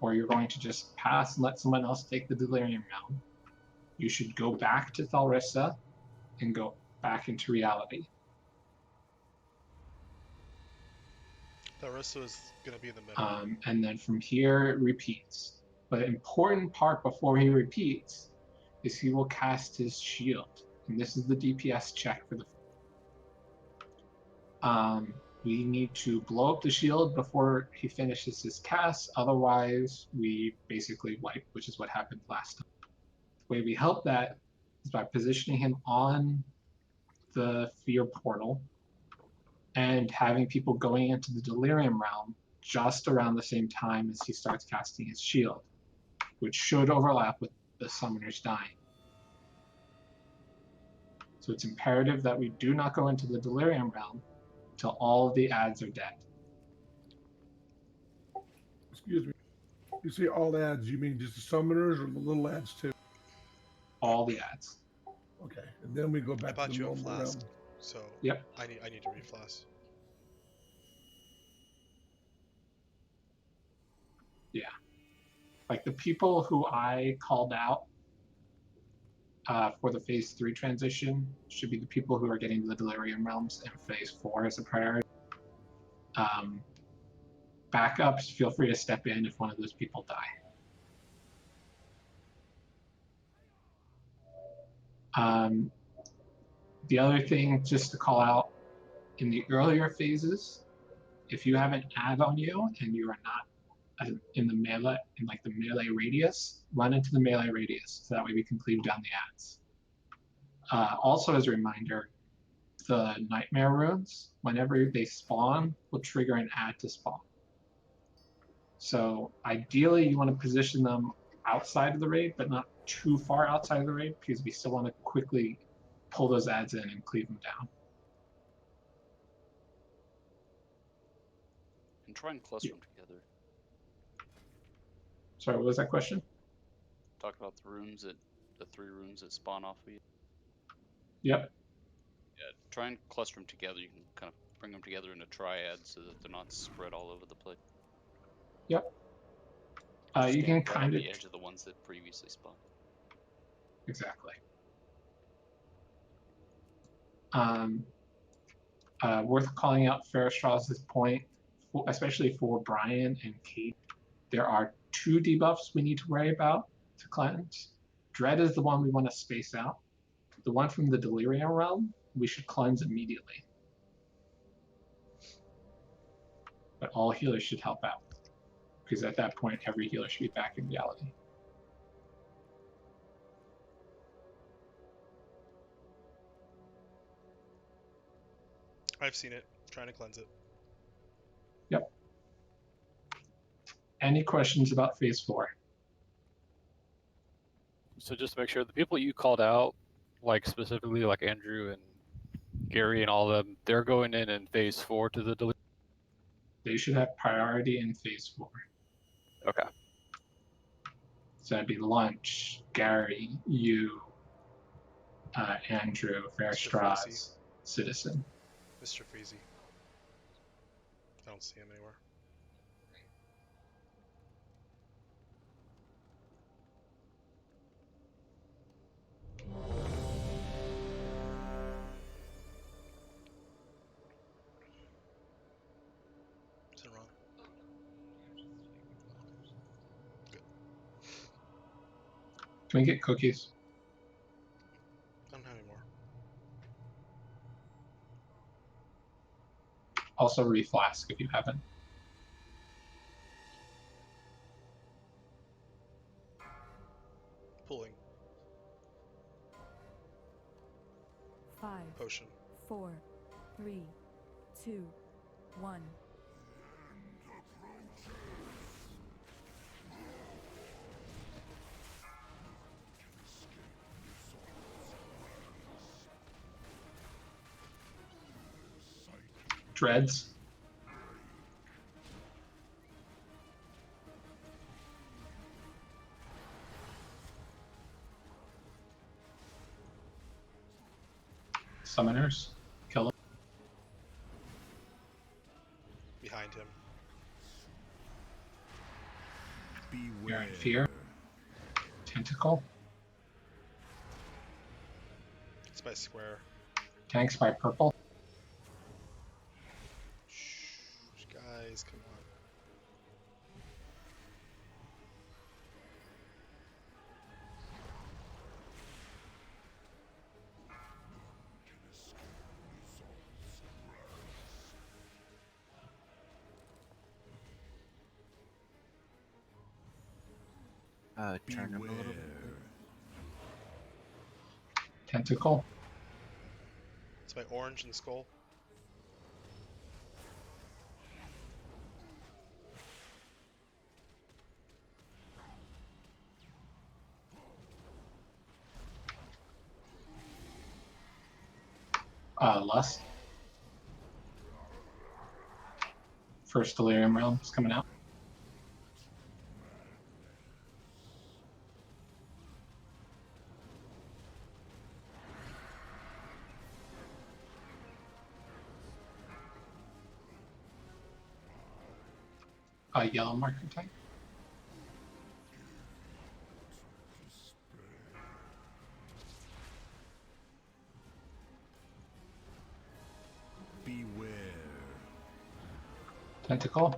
or you're going to just pass and let someone else take the Delirium Realm, you should go back to Thalrissa and go back into reality. Thalrissa is going to be in the middle. And then from here it repeats. But the important part before he repeats is he will cast his shield. And this is the DPS check for the... we need to blow up the shield before he finishes his cast, otherwise we basically wipe, which is what happened last time. The way we help that is by positioning him on the fear portal and having people going into the delirium realm just around the same time as he starts casting his shield, which should overlap with the summoners dying. So it's imperative that we do not go into the delirium realm till all of the ads are dead. Excuse me. You say all ads, you mean just the summoners or the little ads too? All the ads. Okay, and then we go I back bought to the you a normal flask, realm. so Yep. I need to reflask. Yeah. Like the people who I called out for the phase 3 transition should be the people who are getting to the delirium realms, and phase 4 is a priority. Backups, feel free to step in if one of those people die. The other thing just to call out, in the earlier phases, if you have an ad on you and you are not in the melee, in like the melee radius, run into the melee radius so that way we can cleave down the ads. Also as a reminder, the nightmare runes, whenever they spawn, will trigger an ad to spawn. So ideally you want to position them outside of the raid, but not too far outside of the raid, because we still want to quickly pull those ads in and cleave them down. And try and cluster them together. Sorry, what was that question? Talk about the rooms that the 3 rooms that spawn off of you. Yep. Yeah, try and cluster them together. You can kind of bring them together in a triad so that they're not spread all over the place. Yep. Just You stand can right kind on of the edge of the ones that previously spawned. exactly. Worth calling out Fairstraw's point, especially for Brian and Kate. There are 2 debuffs we need to worry about to cleanse. Dread is the one we want to space out. The one from the Delirium realm, we should cleanse immediately. But all healers should help out, because at that point, every healer should be back in reality. I've seen it. Trying to cleanse it. Yep. Any questions about phase 4? So just to make sure, the people you called out, like specifically like Andrew and Gary and all of them, they're going in phase 4 to the delirium? They should have priority in phase 4. Okay. So that'd be Lunch, Gary, you, Andrew, Fairstraws, Citizen. Mr. Freezy. I don't see him anywhere. Is it wrong? Good. Can we get cookies? I don't have any more. Also reflask if you haven't. Pulling. 5, Potion. 4, 3, 2, 1. Dreads. Summoners. Kill them. Behind him. You're in fear. Tentacle. It's by square. Tanks by purple. Shh, guys, come on. Turn them a little bit. Tentacle. It's by orange and skull. Lust. First Delirium Realm is coming out. Yellow marker type. Beware. Tentacle.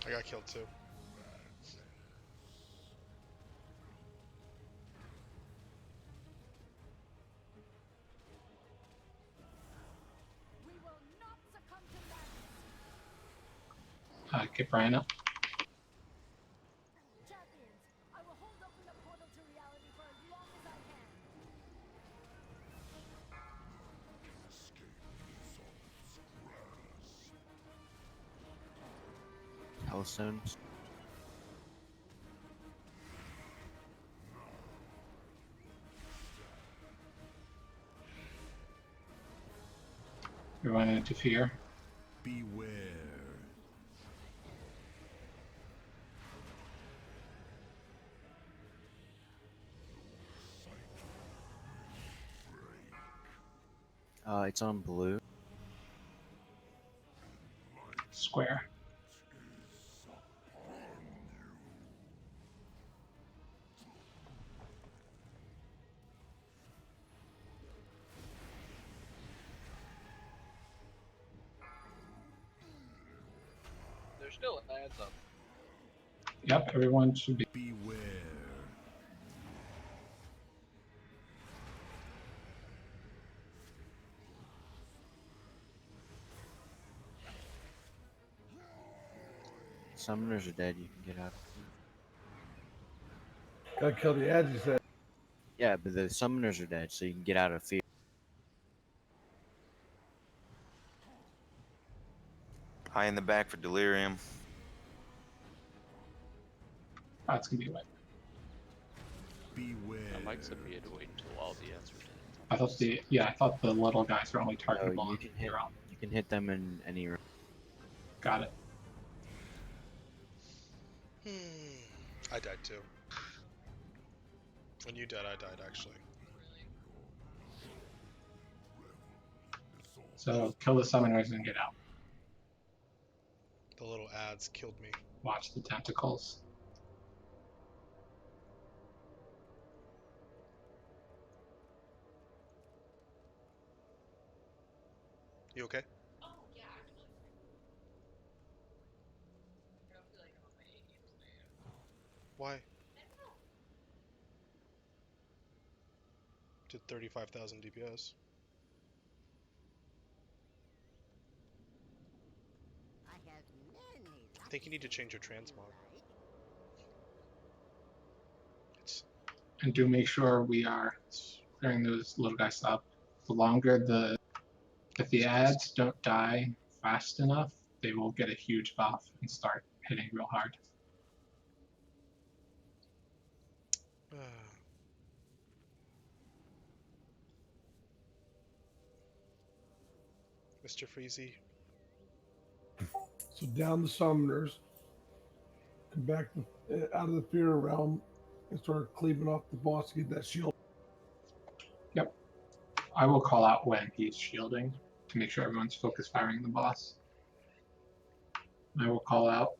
I got killed too. We will not succumb to madness. Get Brian up. Champions, I will hold open the portal to reality for as long as I can. Hellstones. Everyone interfere. Beware. It's on blue. Square. There's still ads up. Yep, everyone should be. Beware. Summoners are dead. You can get out. Gotta kill the ads, you said. Yeah, but the summoners are dead, so you can get out of fear. High in the back for Delirium. Oh, it's gonna be wet. Beware. Mike said we had to wait until all the ads were dead. I thought the little guys were only targetable. You can hit. You can hit them in any room. Got it. I died too. When you died, I died actually. So kill the summoners and get out. The little ads killed me. Watch the tentacles. You okay? Why? Did 35,000 DPS. I think you need to change your transmog. And do make sure we are clearing those little guys up. The longer if the ads don't die fast enough, they will get a huge buff and start hitting real hard. Mr. Freezy. So down the summoners, come back out of the fear realm, and start cleaving off the boss to get that shield. Yep. I will call out when he's shielding to make sure everyone's focus firing the boss. I will call out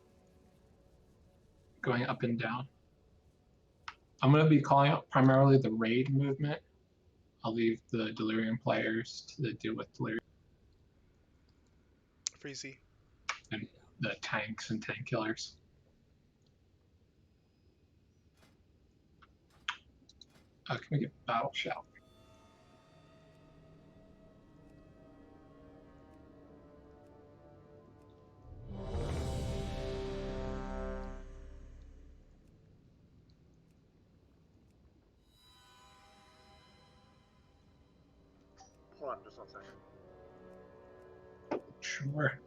going up and down. I'm going to be calling out primarily the raid movement. I'll leave the Delirium players to deal with Delirium Freezy. and the tanks and tank killers. Can we get Battle Shout? Hold on just 1 second. Sure.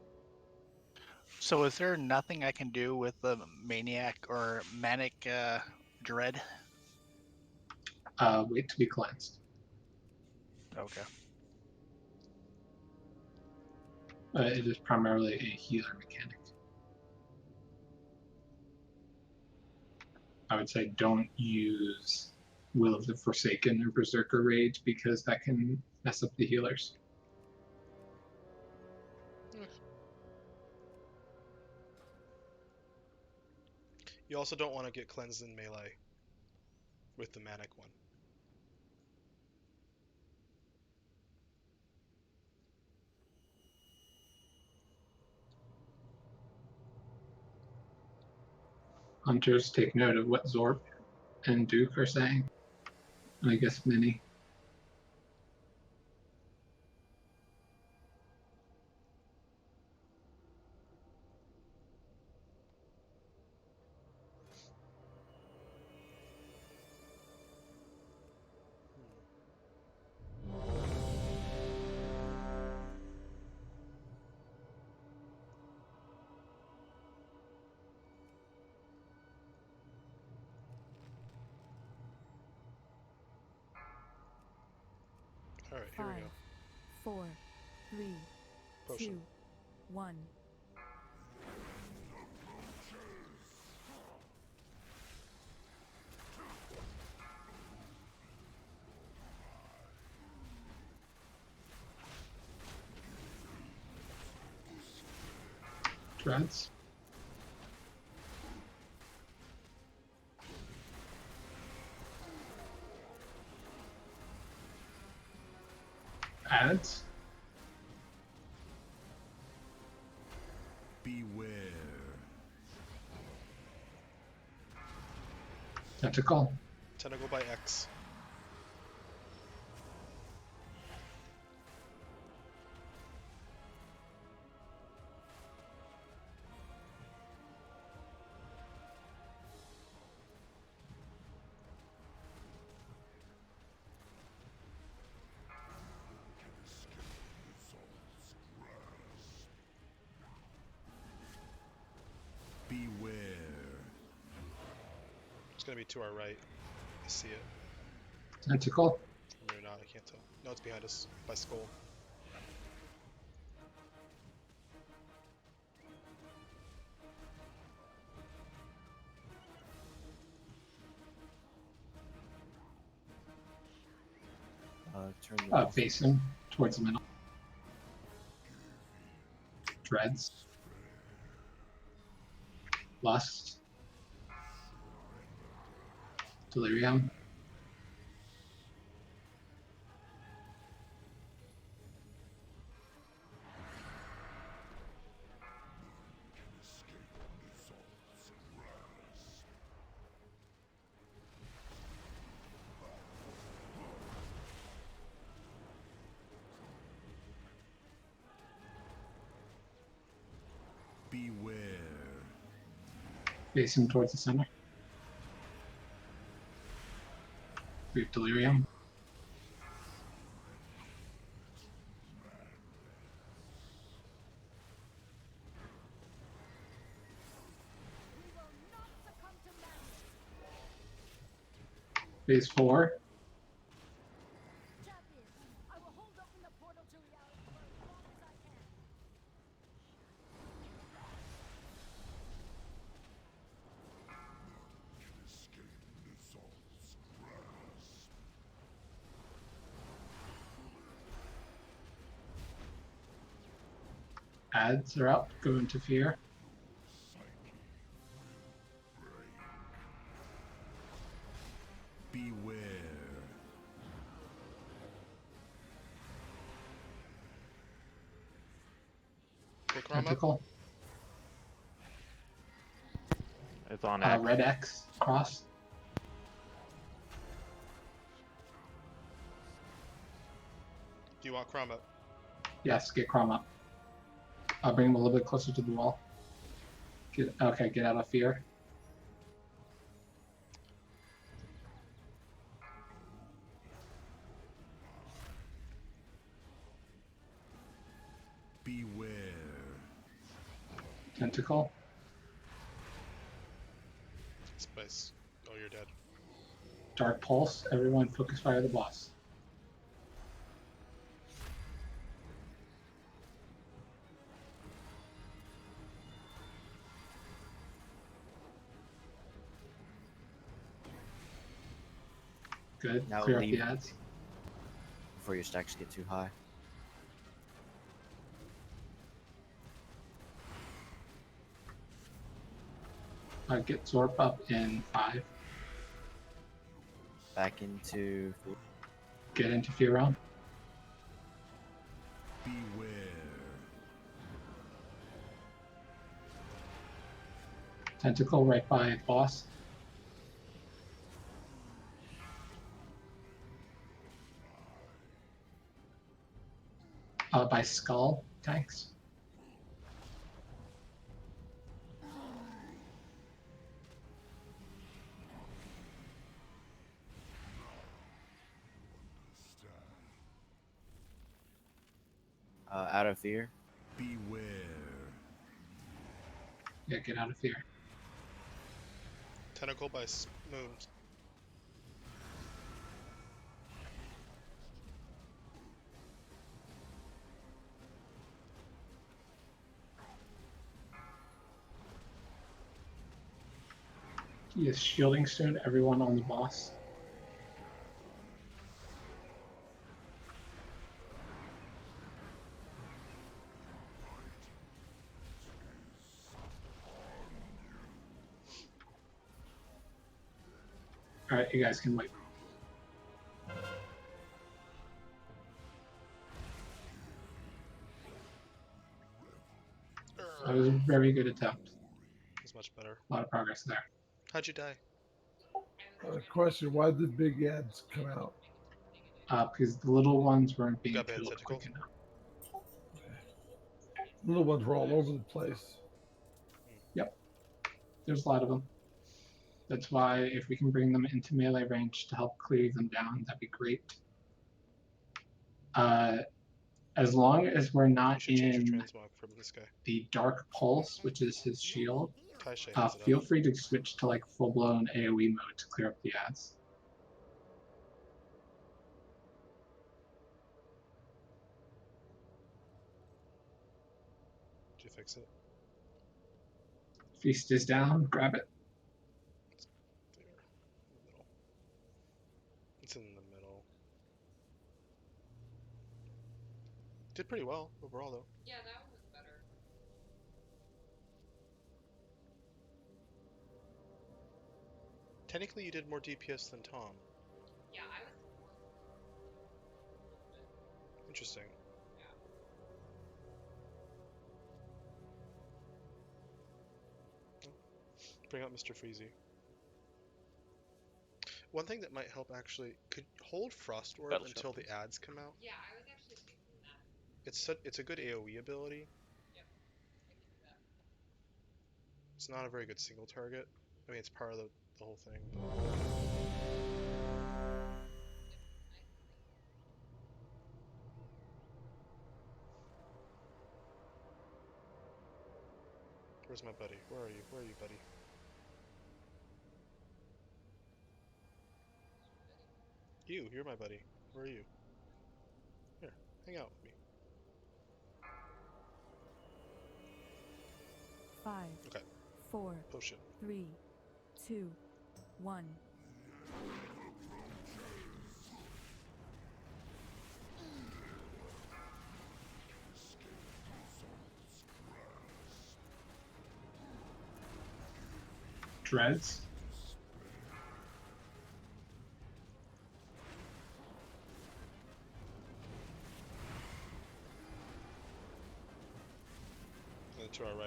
So is there nothing I can do with the maniac or manic dread? Wait to be cleansed. Okay. It is primarily a healer mechanic. I would say don't use Will of the Forsaken or Berserker Rage because that can mess up the healers. You also don't want to get cleansed in melee with the manic one. Hunters take note of what Zorp and Duke are saying. And I guess Minnie. Alright, here we go. 5, 4, 3, Potion. 2, 1. Dreads. Ads. Beware. Tentacle. Tentacle by X. Beware. It's gonna be to our right. I see it. Tentacle. Maybe not, I can't tell. No, it's behind us by Skull. Turn them off. Face him towards the middle. Dreads. Lust. Delirium. Beware. Face him towards the center. We have Delirium. Phase 4. Ads are up, go into fear. Beware. Okay, Chroma. Tentacle. It's on X. Red X cross. Do you want Chrome up? Yes, get Crom up. I'll bring him a little bit closer to the wall. Get out of fear. Beware. Tentacle. Space. Oh, you're dead. Dark Pulse. Everyone focus fire the boss. Good. Now Clear up leave the ads. before your stacks get too high. Get Zorp up in 5. Back into. Get into fear realm. Beware. Tentacle right by boss. By skull tanks. Out of fear. Beware. Yeah, get out of fear. Tentacle by Moon. He is shielding soon everyone on the boss. Alright, you guys can wait. That was a very good attempt. It's much better. A lot of progress there. How'd you die? Question: why did big ads come out? Because the little ones weren't being Got bad killed tentacle. quick enough. Little ones were all over the place. Yep. There's a lot of them. That's why if we can bring them into melee range to help clear them down, that'd be great. As long as we're not Change your in transmog from this guy. the Dark Pulse, which is his shield, Taisha has it feel up. free to switch to like full-blown AoE mode to clear up the ads. Did you fix it? Feast is down, grab it. There. In the middle. It's in the middle. Did pretty well overall though. Yeah, that one was better. Technically you did more DPS than Tom. Yeah, I was more. Interesting. Bring out Mr. Freezy. One thing that might help actually, could hold Frost Orb Battle until Shout, the ads come out. Yeah, I was actually thinking that. It's a good AoE ability. Yep, I can do that. It's not a very good single target. I mean, it's part of the whole thing. But... Where's my buddy? Where are you? Where are you, buddy? You're my buddy. Where are you? Here, hang out with me. 5, Okay. 4, Potion. 3, 2, 1. Dreads.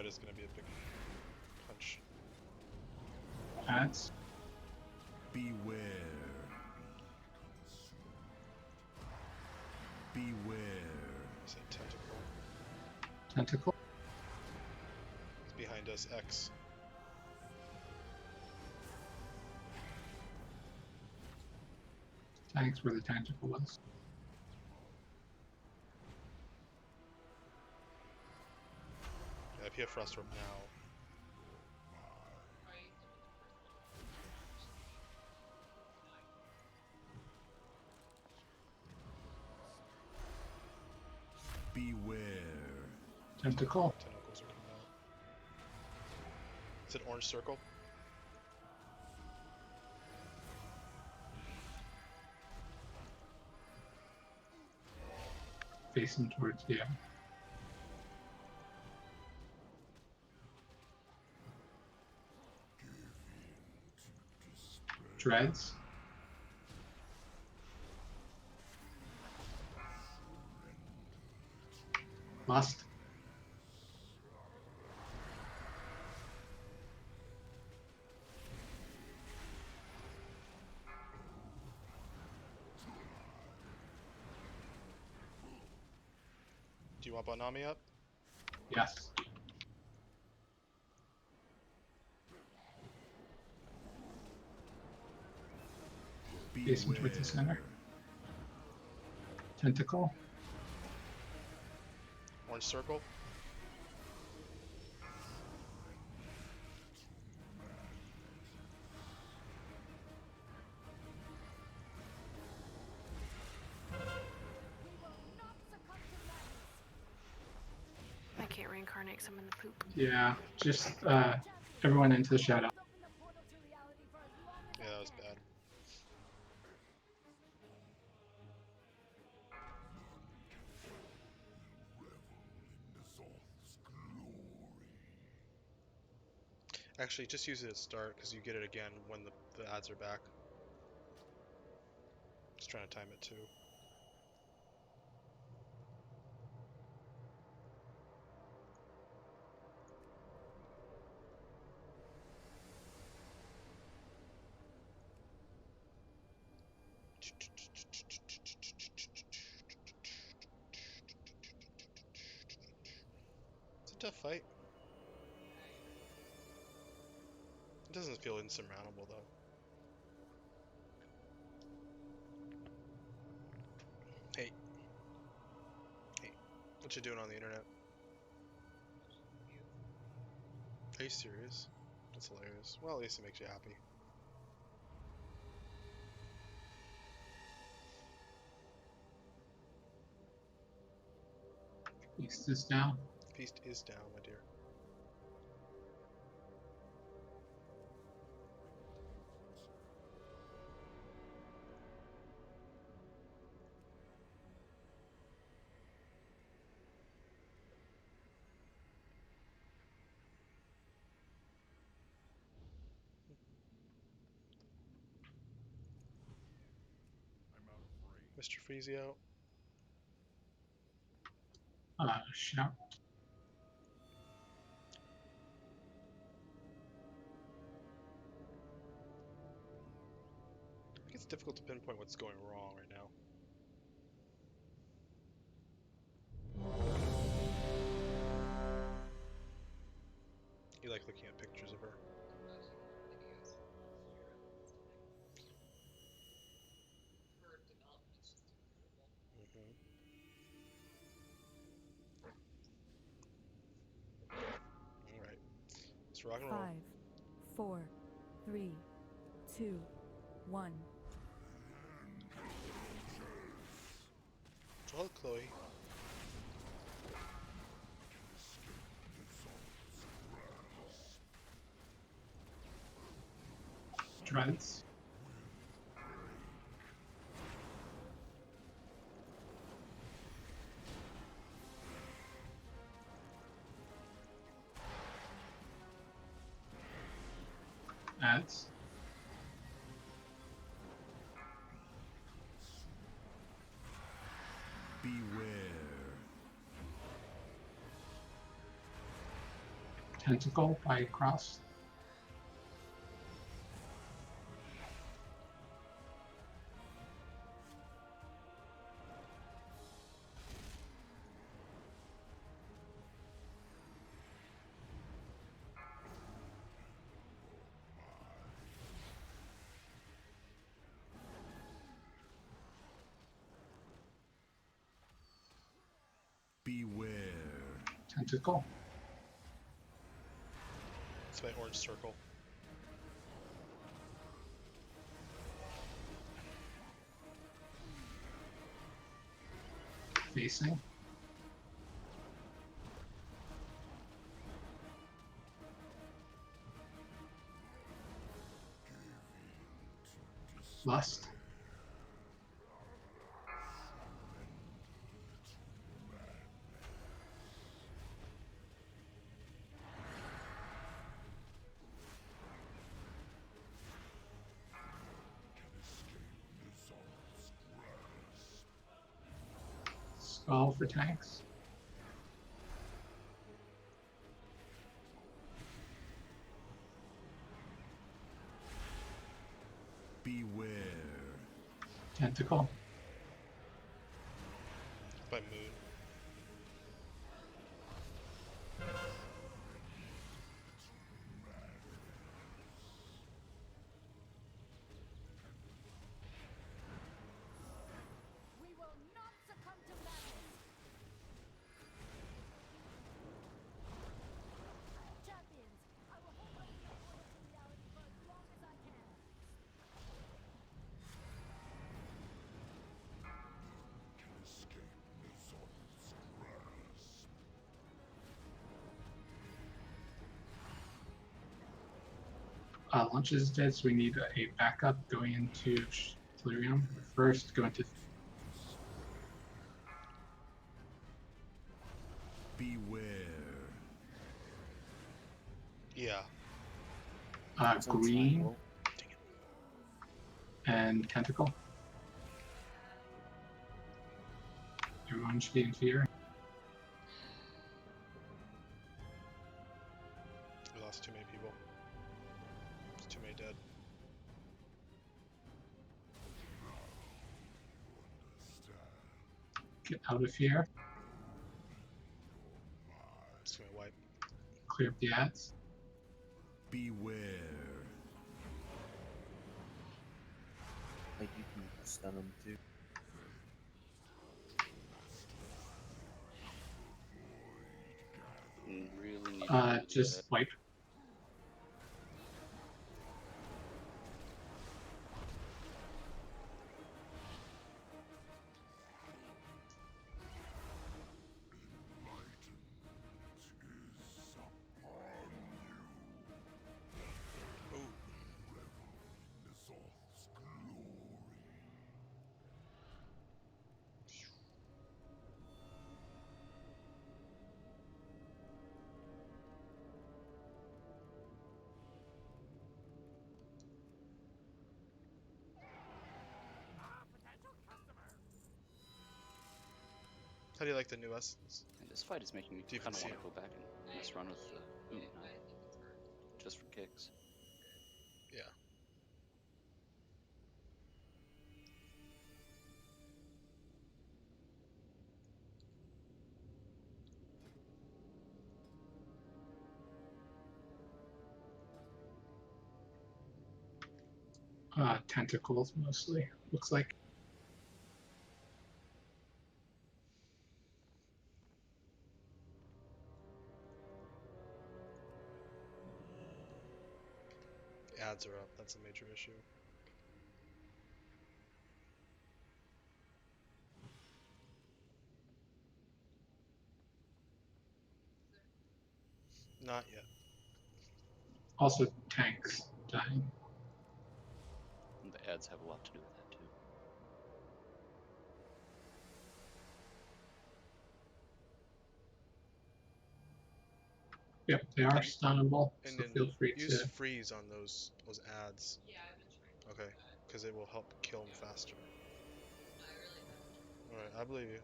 is going to be a big punch. Adds. Beware. Beware. Is it tentacle? Tentacle. It's behind us. X. Thanks where the tentacle was. Yeah, if you have Frostorm now. Beware. Tentacle. Tentacles are coming out. Is it orange circle? Facing towards you. Dreads. Lust. Do you want Bonami up? Yes. Facing towards the center. Tentacle. Orange circle? I can't reincarnate because I'm in the poop. Yeah, just everyone into the shadow. Yeah, that was bad. Actually, just use it at start because you get it again when the ads are back. Just trying to time it too. It's a tough fight. It doesn't feel insurmountable though. Hey. Hey. What you doing on the internet? Are you serious? That's hilarious. Well, at least it makes you happy. Feast is down. Feast is down, my dear. Mr. Freezy out. Shout. I think it's difficult to pinpoint what's going wrong right now. You like looking at pictures of her. Alright. Let's rock and roll. 5, 4, 3, 2, 1. Well, Chloe. Dreads. Ads. Beware. Tentacle by cross. Beware. Tentacle. It's my orange circle. Facing. Lust. Skull for tanks. Beware. Tentacle. By moon. We will not succumb to madness. Champions, I will hold my support to reality for as long as I can. Can escape Nizal's grasp. Launch is dead, so we need a backup going into Delirium. First, go into Beware. Yeah. Green and Tentacle. Everyone should be in fear. We lost too many people. There's too many dead. Get out of here. Just gonna wipe. Clear up the ads. Beware. Like you can stun them too. Really need to do Just that. wipe. How do you like the new essence? And this fight is making me Do you kind of even want to see go back and mess around with the Boom now. Just for kicks. Yeah. Tentacles mostly, looks like. Ads are up. That's a major issue. Not yet. Also tanks dying. And the ads have a lot to do with that too. Yep, they are stunnable, And so then feel free use to. freeze on those ads. Yeah, I've been trying to Okay, because it will help kill them faster. Alright, I believe you.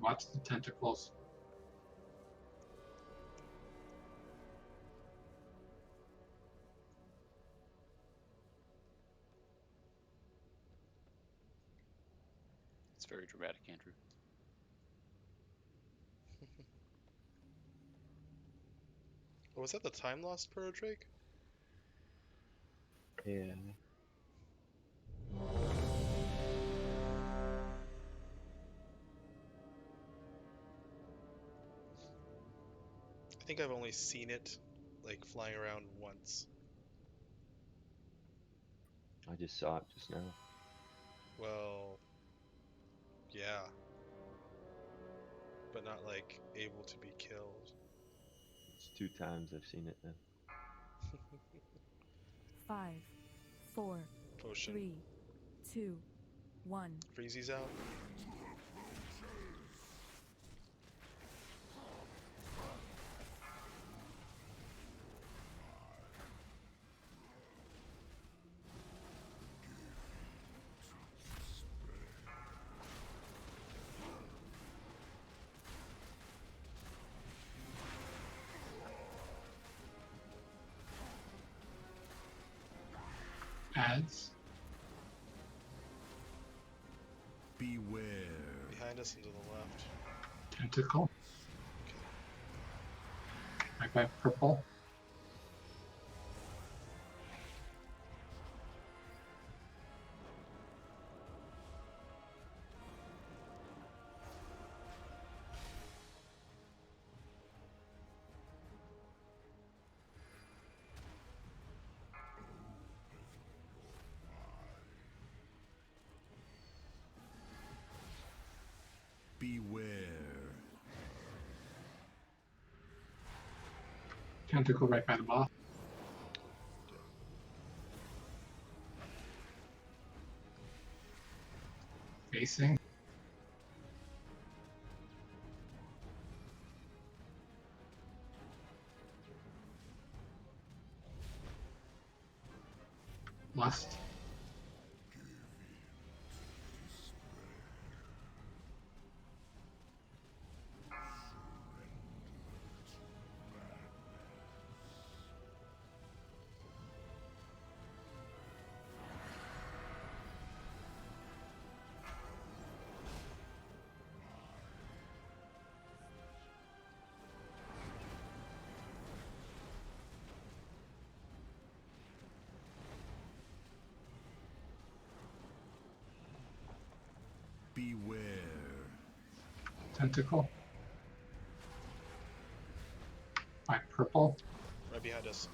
Watch the tentacles. It's very dramatic, Andrew. Was that the time lost Proto Drake? Yeah. I think I've only seen it like flying around once. I just saw it just now. Well, yeah. But not like able to be killed. It's 2 times I've seen it then. 5, 4, Potion. 3, 2, 1. Freezy's out. Ads. Beware. Behind us and to the left. Tentacle. Right by purple. Beware. Tentacle right by the boss. Facing. Lust. Beware. Tentacle. By purple. Right behind us.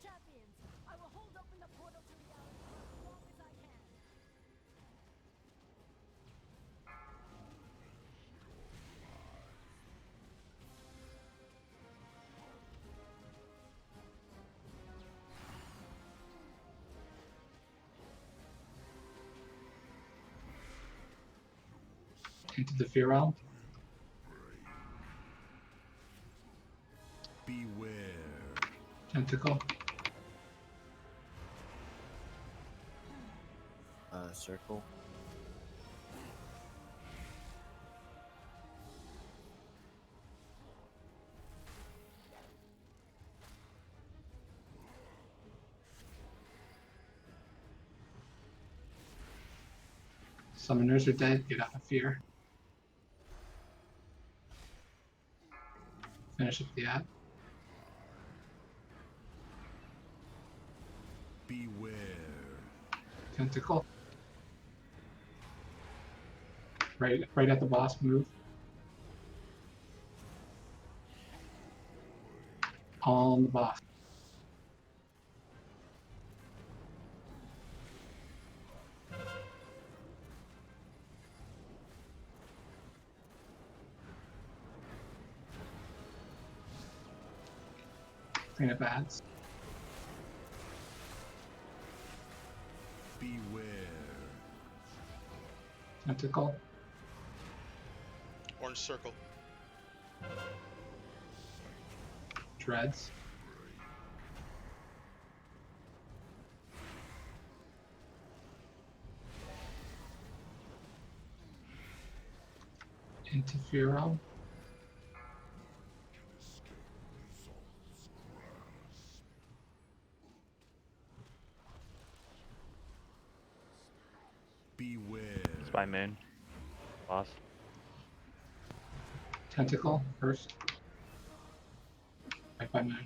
Champions, I will hold open the portal to reality for as long as I can. Into the fear realm. Beware. Tentacle. Circle. Summoners are dead. Get out of fear. Finish up the ad. Beware. Tentacle. Right at the boss move. On the boss. Clean up ads. Beware. Tentacle. Orange circle. Dreads. Interferon. Beware. It's by moon. Boss. Tentacle first. Right by moon.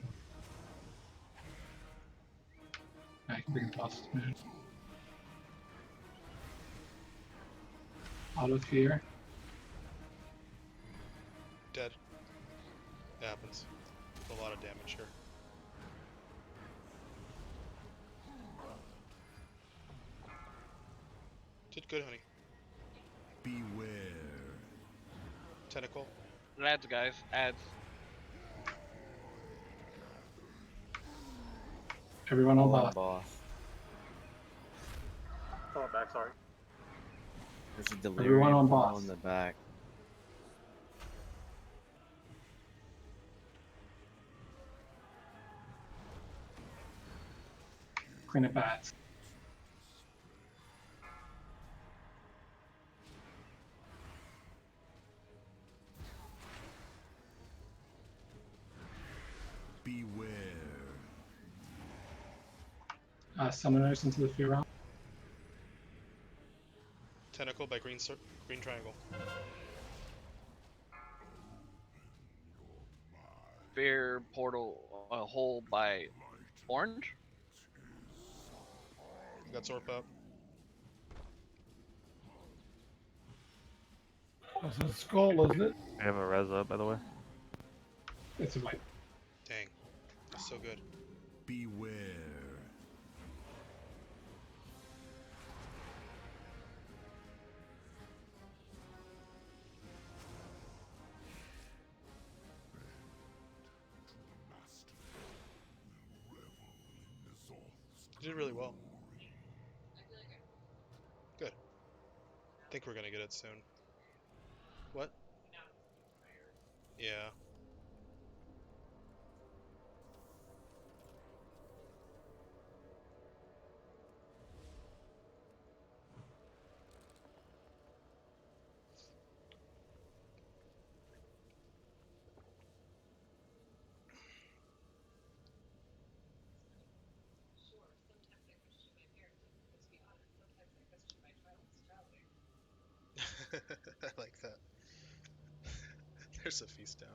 I can bring the boss to moon. Auto fear. Dead. It happens. A lot of damage here. Did good, honey. Beware. Tentacle. Ads, guys. Ads. Everyone on All boss. boss. Falling back, sorry. There's a Everyone delirium on boss. on the back. Queen of Bats. Beware. Summoners into the fear realm. Tentacle by green triangle. Fear portal hole by orange. Got Zorp up. That's a skull, isn't it? I have a res up, by the way. It's a white. Dang. That's so good. Beware. You did really well. Good. I think we're gonna get it soon. What? Yeah. I like that. There's a feast down.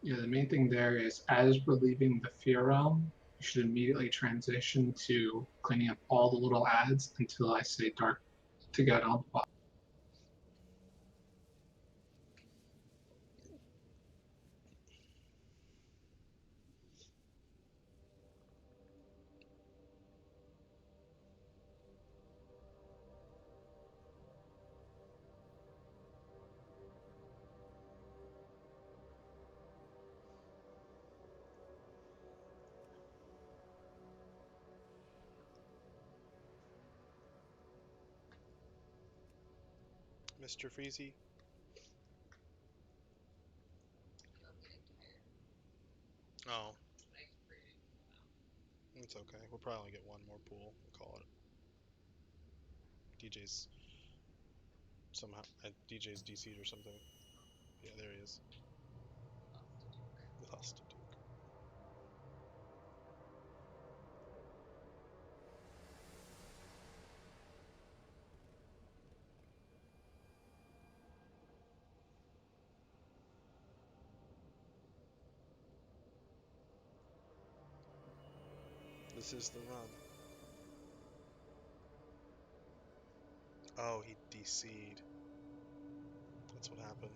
Yeah, the main thing there is as we're leaving the fear realm, you should immediately transition to cleaning up all the little ads until I say dark to get on the boss. Mr. Freezy. Oh. It's okay. We'll probably get one more pool and call it. DJ's somehow DJ's DC'd or something. Yeah, there he is. Lost to Duke. This is the run. Oh, he DC'd. That's what happened.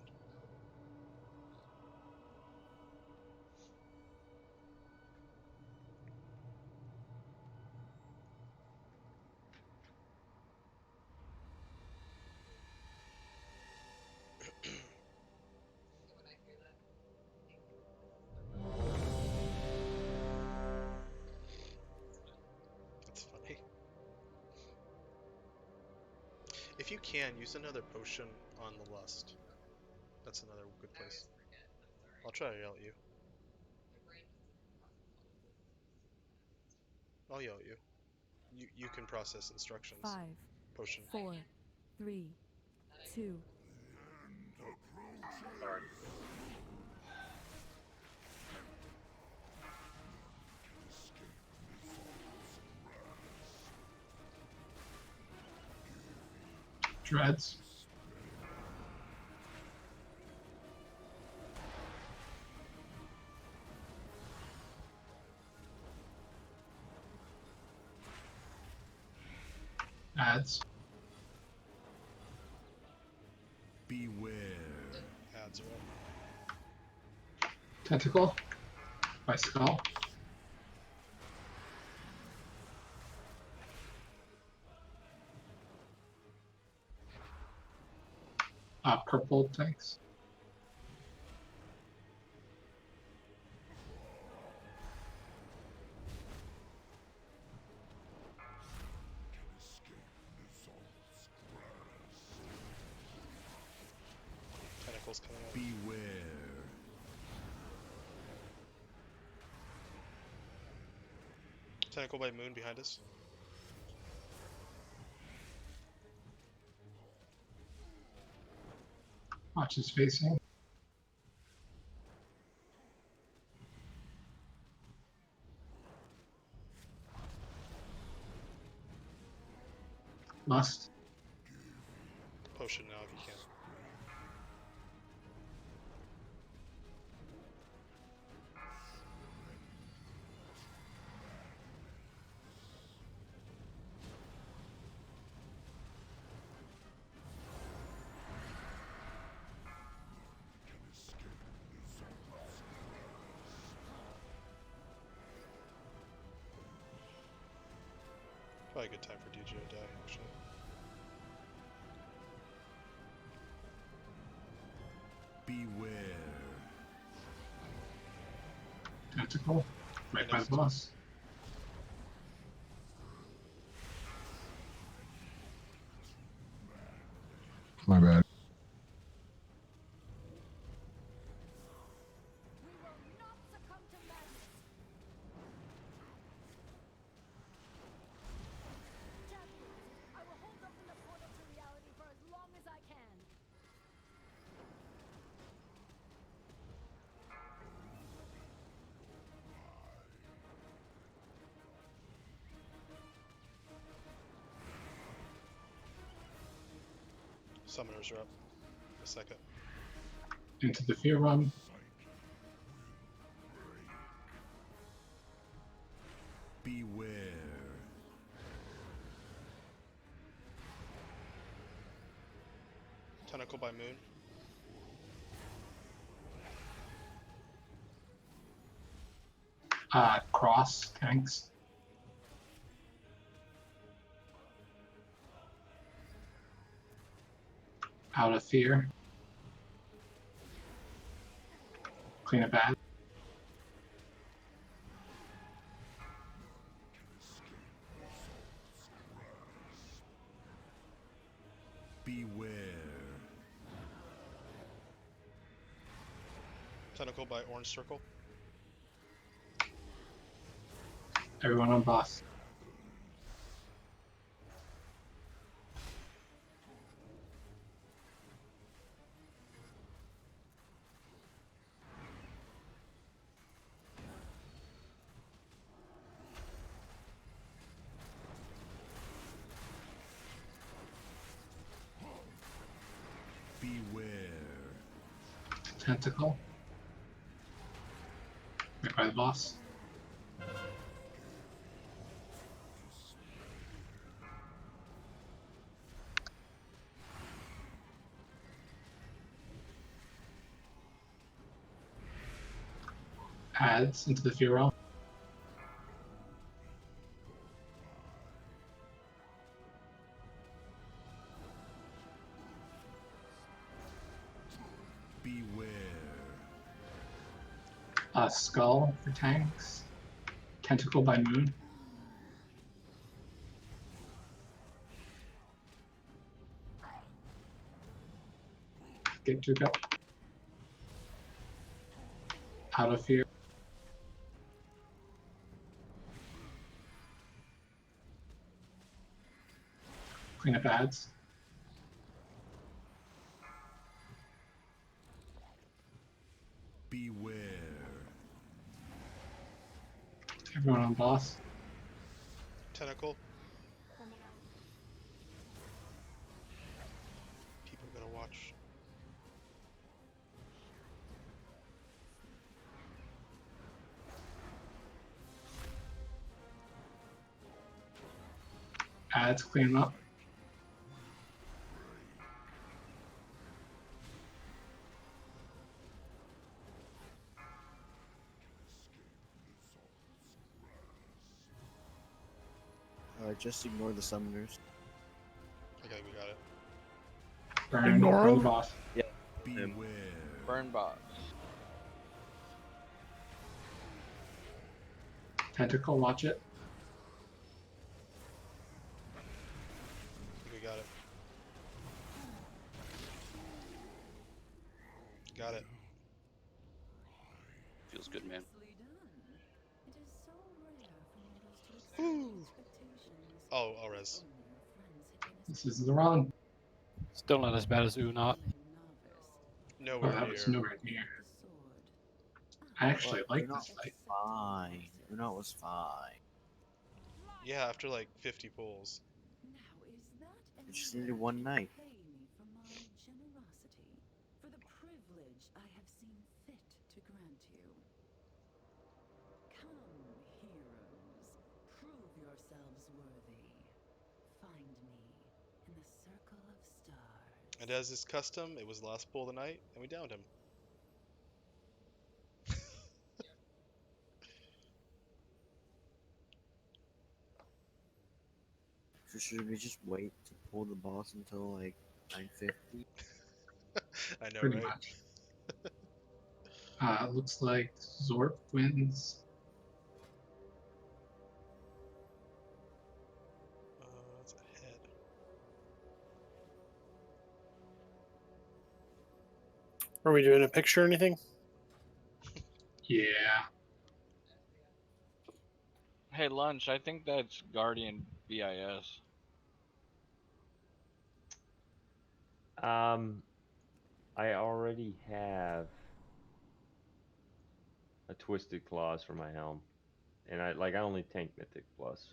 if you can, use another potion on the lust. That's another good place. I'll try to yell at you. I'll yell at you. You can process instructions. 5, Potion. 4, 3, 2. Alright. Dreads. Ads. Beware. Ads are up. Tentacle by Skull. Purple tanks. Tentacles coming out. Beware. Tentacle by Moon behind us. Watch his facing. Lust. Potion now if you can. Probably a good time for DJ to die, actually. Beware. Tentacle. Right by the boss. My bad. We will not succumb to madness. Champions, I will hold open the portal to reality for as long as I can. Summoners are up. A second. Into the fear run. Beware. Tentacle by Moon. Cross tanks. Out of fear. Clean it bad. Beware. Tentacle by Orange Circle. Everyone on boss. Beware. Tentacle. Right by the boss. Adds into the fear realm. Beware. Skull for tanks. Tentacle by Moon. get to go. Out of here. Clean up ads. Beware. Everyone on boss. Tentacle. People gotta watch. Ads, clean them up. Just ignore the summoners. Okay, we got it. Burn, Ignore burn him? boss. Yeah. Beware. Burn boss. Tentacle, watch it. We got it. Got it. Feels good, man. Oh, I'll res. This is the run. Still not as bad as Unot. Nowhere that near. was nowhere near. I actually like Unot this fight. Fine. Unot was fine. Yeah, after like 50 pulls. I just needed one night. For the privilege I have seen fit to grant you. Come, heroes, prove yourselves worthy. Find me in the circle of stars. And as is custom, it was the last pull of the night, and we downed him. So should we just wait to pull the boss until like 9:50? I know, Pretty right? much. Looks like Zorp wins. It's ahead. Are we doing a picture or anything? Yeah. Hey, Lunch, I think that's Guardian BIS. I already have a Twisted Claws for my helm, and I only tank Mythic Plus,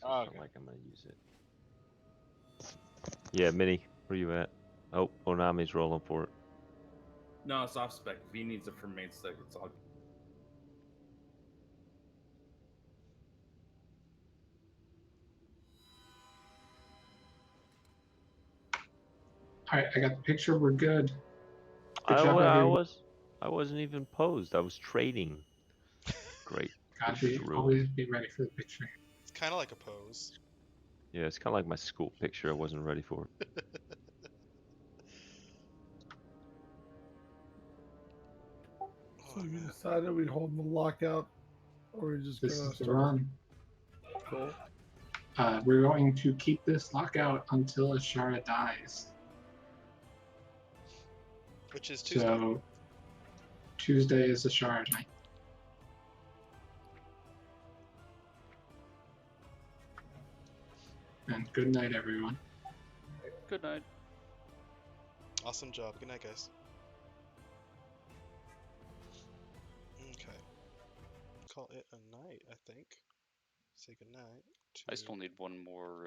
so Oh, it's okay. not like I'm gonna use it. Yeah, Minnie, where you at? Oh, Onami's rolling for it. No, it's off spec. If he needs it for main spec, it's all. Alright, I got the picture. We're good. Good I job, everyone. wasn't even posed. I was trading. Great. Gotta Picture's be, ruined. always be ready for the picture. It's kind of like a pose. Yeah, it's kind of like my school picture. I wasn't ready for it. So you decided we'd hold the lockout, or we're just This gonna is the start? run. Cool. We're going to keep this lockout until Ashara dies. Which is Tuesday. So Tuesday is Ashara night. And good night, everyone. Good night. Awesome job. Good night, guys. Okay. Call it a night, I think. Say good night. I still need one more